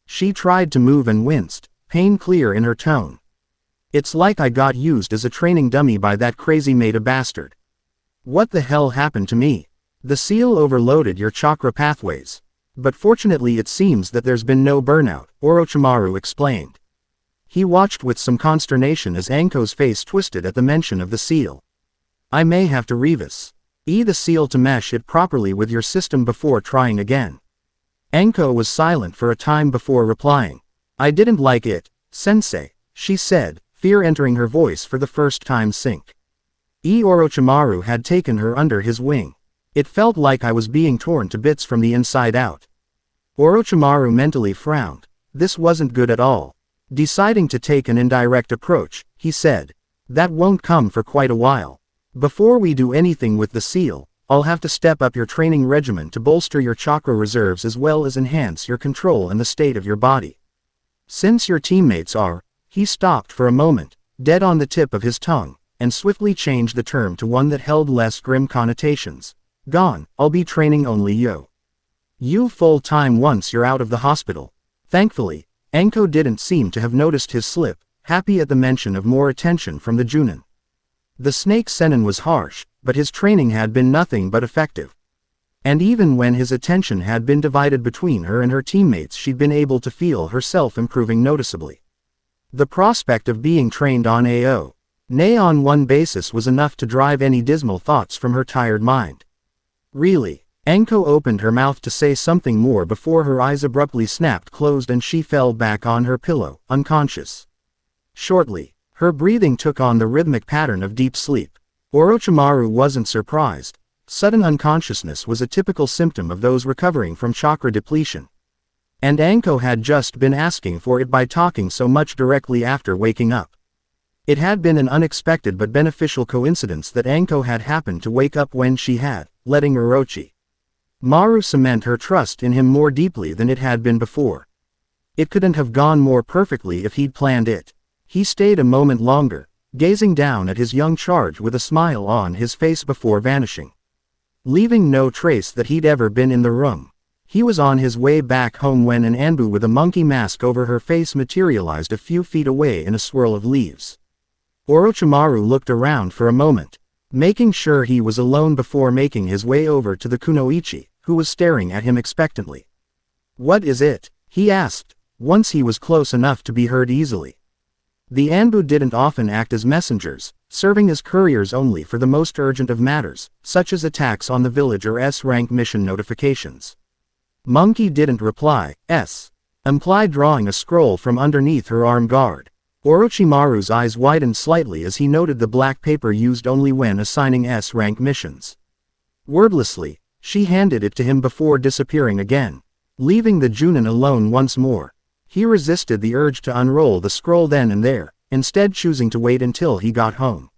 She tried to move and winced, pain clear in her tone. It's like I got used as a training dummy by that crazy Maida bastard. What the hell happened to me? The seal overloaded your chakra pathways. But fortunately it seems that there's been no burnout, Orochimaru explained. He watched with some consternation as Anko's face twisted at the mention of the seal. I may have to revis the seal to mesh it properly with your system before trying again. Anko was silent for a time before replying. I didn't like it, sensei, she said, fear entering her voice for the first time. Orochimaru had taken her under his wing. It felt like I was being torn to bits from the inside out. Orochimaru mentally frowned. This wasn't good at all. Deciding to take an indirect approach, he said, that won't come for quite a while. Before we do anything with the seal, I'll have to step up your training regimen to bolster your chakra reserves as well as enhance your control and the state of your body. Since your teammates are, he stopped for a moment, dead on the tip of his tongue, and swiftly changed the term to one that held less grim connotations. Gone, I'll be training only you full time once you're out of the hospital. Thankfully, Anko didn't seem to have noticed his slip, happy at the mention of more attention from the Junin. The snake Sennin was harsh, but his training had been nothing but effective. And even when his attention had been divided between her and her teammates, she'd been able to feel herself improving noticeably. The prospect of being trained on nay on one basis was enough to drive any dismal thoughts from her tired mind. Really? Anko opened her mouth to say something more before her eyes abruptly snapped closed and she fell back on her pillow, unconscious. Shortly, her breathing took on the rhythmic pattern of deep sleep. Orochimaru wasn't surprised. Sudden unconsciousness was a typical symptom of those recovering from chakra depletion. And Anko had just been asking for it by talking so much directly after waking up. It had been an unexpected but beneficial coincidence that Anko had happened to wake up when she had, letting Orochimaru cement her trust in him more deeply than it had been before. It couldn't have gone more perfectly if he'd planned it. He stayed a moment longer, gazing down at his young charge with a smile on his face before vanishing. Leaving no trace that he'd ever been in the room. He was on his way back home when an Anbu with a monkey mask over her face materialized a few feet away in a swirl of leaves. Orochimaru looked around for a moment, making sure he was alone before making his way over to the kunoichi, who was staring at him expectantly. What is it? He asked, once he was close enough to be heard easily. The Anbu didn't often act as messengers, serving as couriers only for the most urgent of matters, such as attacks on the village or S-rank mission notifications. Monkey didn't reply, implied drawing a scroll from underneath her arm guard. Orochimaru's eyes widened slightly as he noted the black paper used only when assigning S-rank missions. Wordlessly, she handed it to him before disappearing again, leaving the Junin alone once more. He resisted the urge to unroll the scroll then and there, instead choosing to wait until he got home.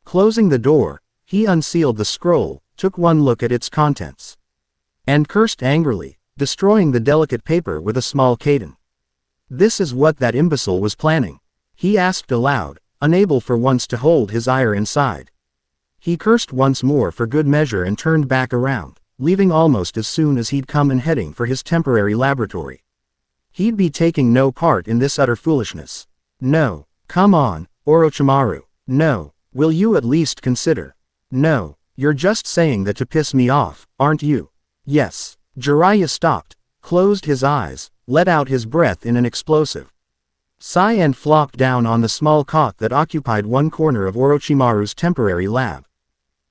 Closing the door, he unsealed the scroll, took one look at its contents, and cursed angrily, destroying the delicate paper with a small cadence. This is what that imbecile was planning, he asked aloud, unable for once to hold his ire inside. He cursed once more for good measure and turned back around, leaving almost as soon as he'd come and heading for his temporary laboratory. He'd be taking no part in this utter foolishness. No, come on, Orochimaru. No, will you at least consider? No, you're just saying that to piss me off, aren't you? Yes. Jiraiya stopped, closed his eyes, let out his breath in an explosive sigh and flopped down on the small cot that occupied one corner of Orochimaru's temporary lab.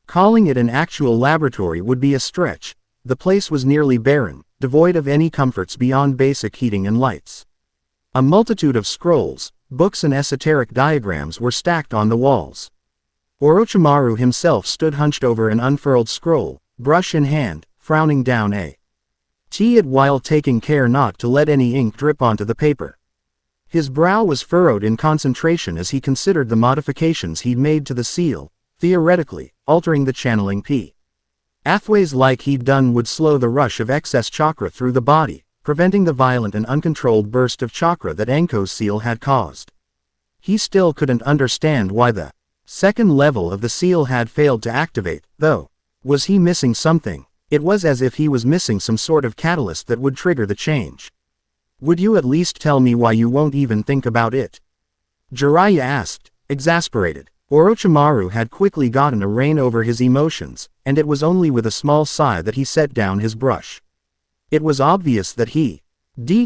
Calling it an actual laboratory would be a stretch. The place was nearly barren, devoid of any comforts beyond basic heating and lights. A multitude of scrolls, books and esoteric diagrams were stacked on the walls. Orochimaru himself stood hunched over an unfurled scroll, brush in hand, frowning down it while taking care not to let any ink drip onto the paper. His brow was furrowed in concentration as he considered the modifications he'd made to the seal, theoretically, altering the channeling pathways like he'd done would slow the rush of excess chakra through the body, preventing the violent and uncontrolled burst of chakra that Anko's seal had caused. He still couldn't understand why the second level of the seal had failed to activate, though. Was he missing something? It was as if he was missing some sort of catalyst that would trigger the change. Would you at least tell me why you won't even think about it? Jiraiya asked, exasperated. Orochimaru had quickly gotten a rein over his emotions, and it was only with a small sigh that he set down his brush. It was obvious that he'd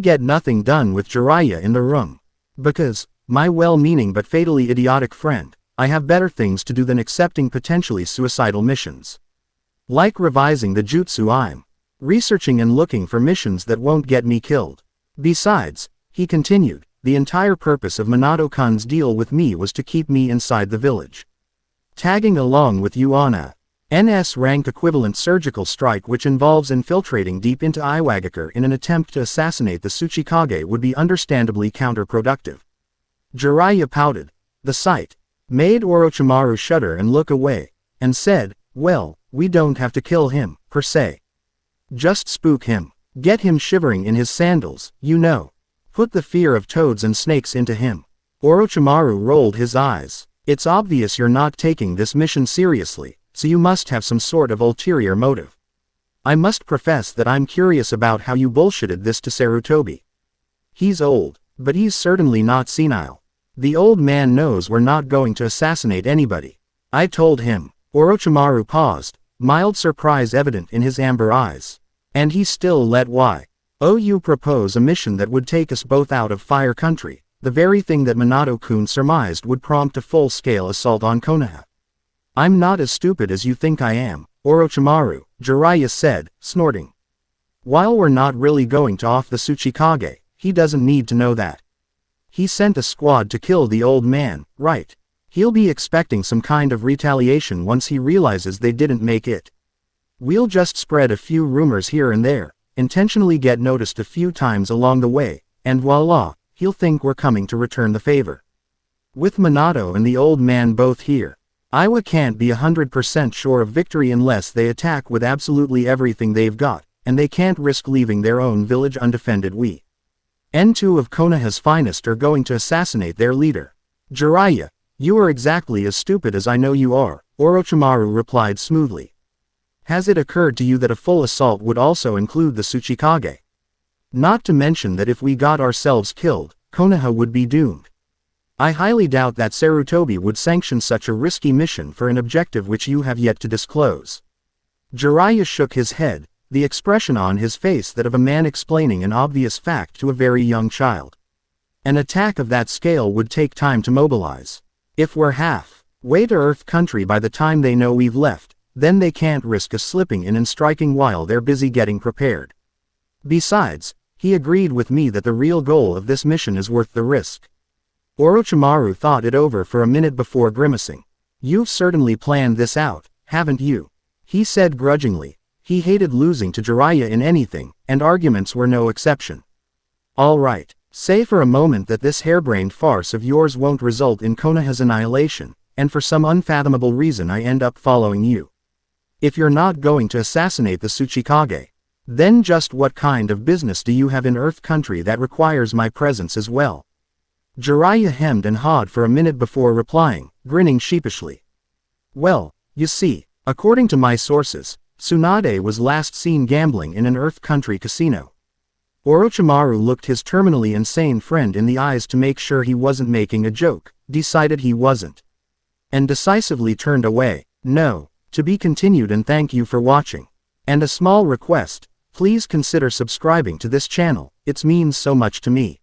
get nothing done with Jiraiya in the room. Because, my well-meaning but fatally idiotic friend, I have better things to do than accepting potentially suicidal missions. Like revising the jutsu I'm researching and looking for missions that won't get me killed. Besides, he continued, the entire purpose of Minato-kun's deal with me was to keep me inside the village. Tagging along with you on a NS-rank equivalent surgical strike which involves infiltrating deep into Iwagakure in an attempt to assassinate the Tsuchikage would be understandably counterproductive. Jiraiya pouted. The sight made Orochimaru shudder and look away, and said, well, we don't have to kill him, per se. Just spook him. Get him shivering in his sandals, you know. Put the fear of toads and snakes into him. Orochimaru rolled his eyes. It's obvious you're not taking this mission seriously, so you must have some sort of ulterior motive. I must profess that I'm curious about how you bullshitted this to Sarutobi. He's old, but he's certainly not senile. The old man knows we're not going to assassinate anybody. I told him. Orochimaru paused, mild surprise evident in his amber eyes. And he still let you propose a mission that would take us both out of Fire Country, the very thing that Minato-kun surmised would prompt a full-scale assault on Konoha. I'm not as stupid as you think I am, Orochimaru, Jiraiya said, snorting. While we're not really going to off the Tsuchikage, he doesn't need to know that. He sent a squad to kill the old man, right? He'll be expecting some kind of retaliation once he realizes they didn't make it. We'll just spread a few rumors here and there, intentionally get noticed a few times along the way, and voila, he'll think we're coming to return the favor. With Minato and the old man both here, Iwa can't be 100% sure of victory unless they attack with absolutely everything they've got, and they can't risk leaving their own village undefended. We N2 of Konoha's finest are going to assassinate their leader. Jiraiya, you are exactly as stupid as I know you are, Orochimaru replied smoothly. Has it occurred to you that a full assault would also include the Tsuchikage? Not to mention that if we got ourselves killed, Konoha would be doomed. I highly doubt that Sarutobi would sanction such a risky mission for an objective which you have yet to disclose. Jiraiya shook his head, the expression on his face that of a man explaining an obvious fact to a very young child. An attack of that scale would take time to mobilize. If we're half-way to Earth Country by the time they know we've left, then they can't risk us slipping in and striking while they're busy getting prepared. Besides, he agreed with me that the real goal of this mission is worth the risk. Orochimaru thought it over for a minute before grimacing. You've certainly planned this out, haven't you? He said grudgingly. He hated losing to Jiraiya in anything, and arguments were no exception. All right, say for a moment that this harebrained farce of yours won't result in Konoha's annihilation, and for some unfathomable reason I end up following you. If you're not going to assassinate the Tsuchikage, then just what kind of business do you have in Earth Country that requires my presence as well? Jiraiya hemmed and hawed for a minute before replying, grinning sheepishly. Well, you see, according to my sources, Tsunade was last seen gambling in an Earth Country casino. Orochimaru looked his terminally insane friend in the eyes to make sure he wasn't making a joke, decided he wasn't, and decisively turned away. No, to be continued, and thank you for watching. And a small request, please consider subscribing to this channel, it means so much to me.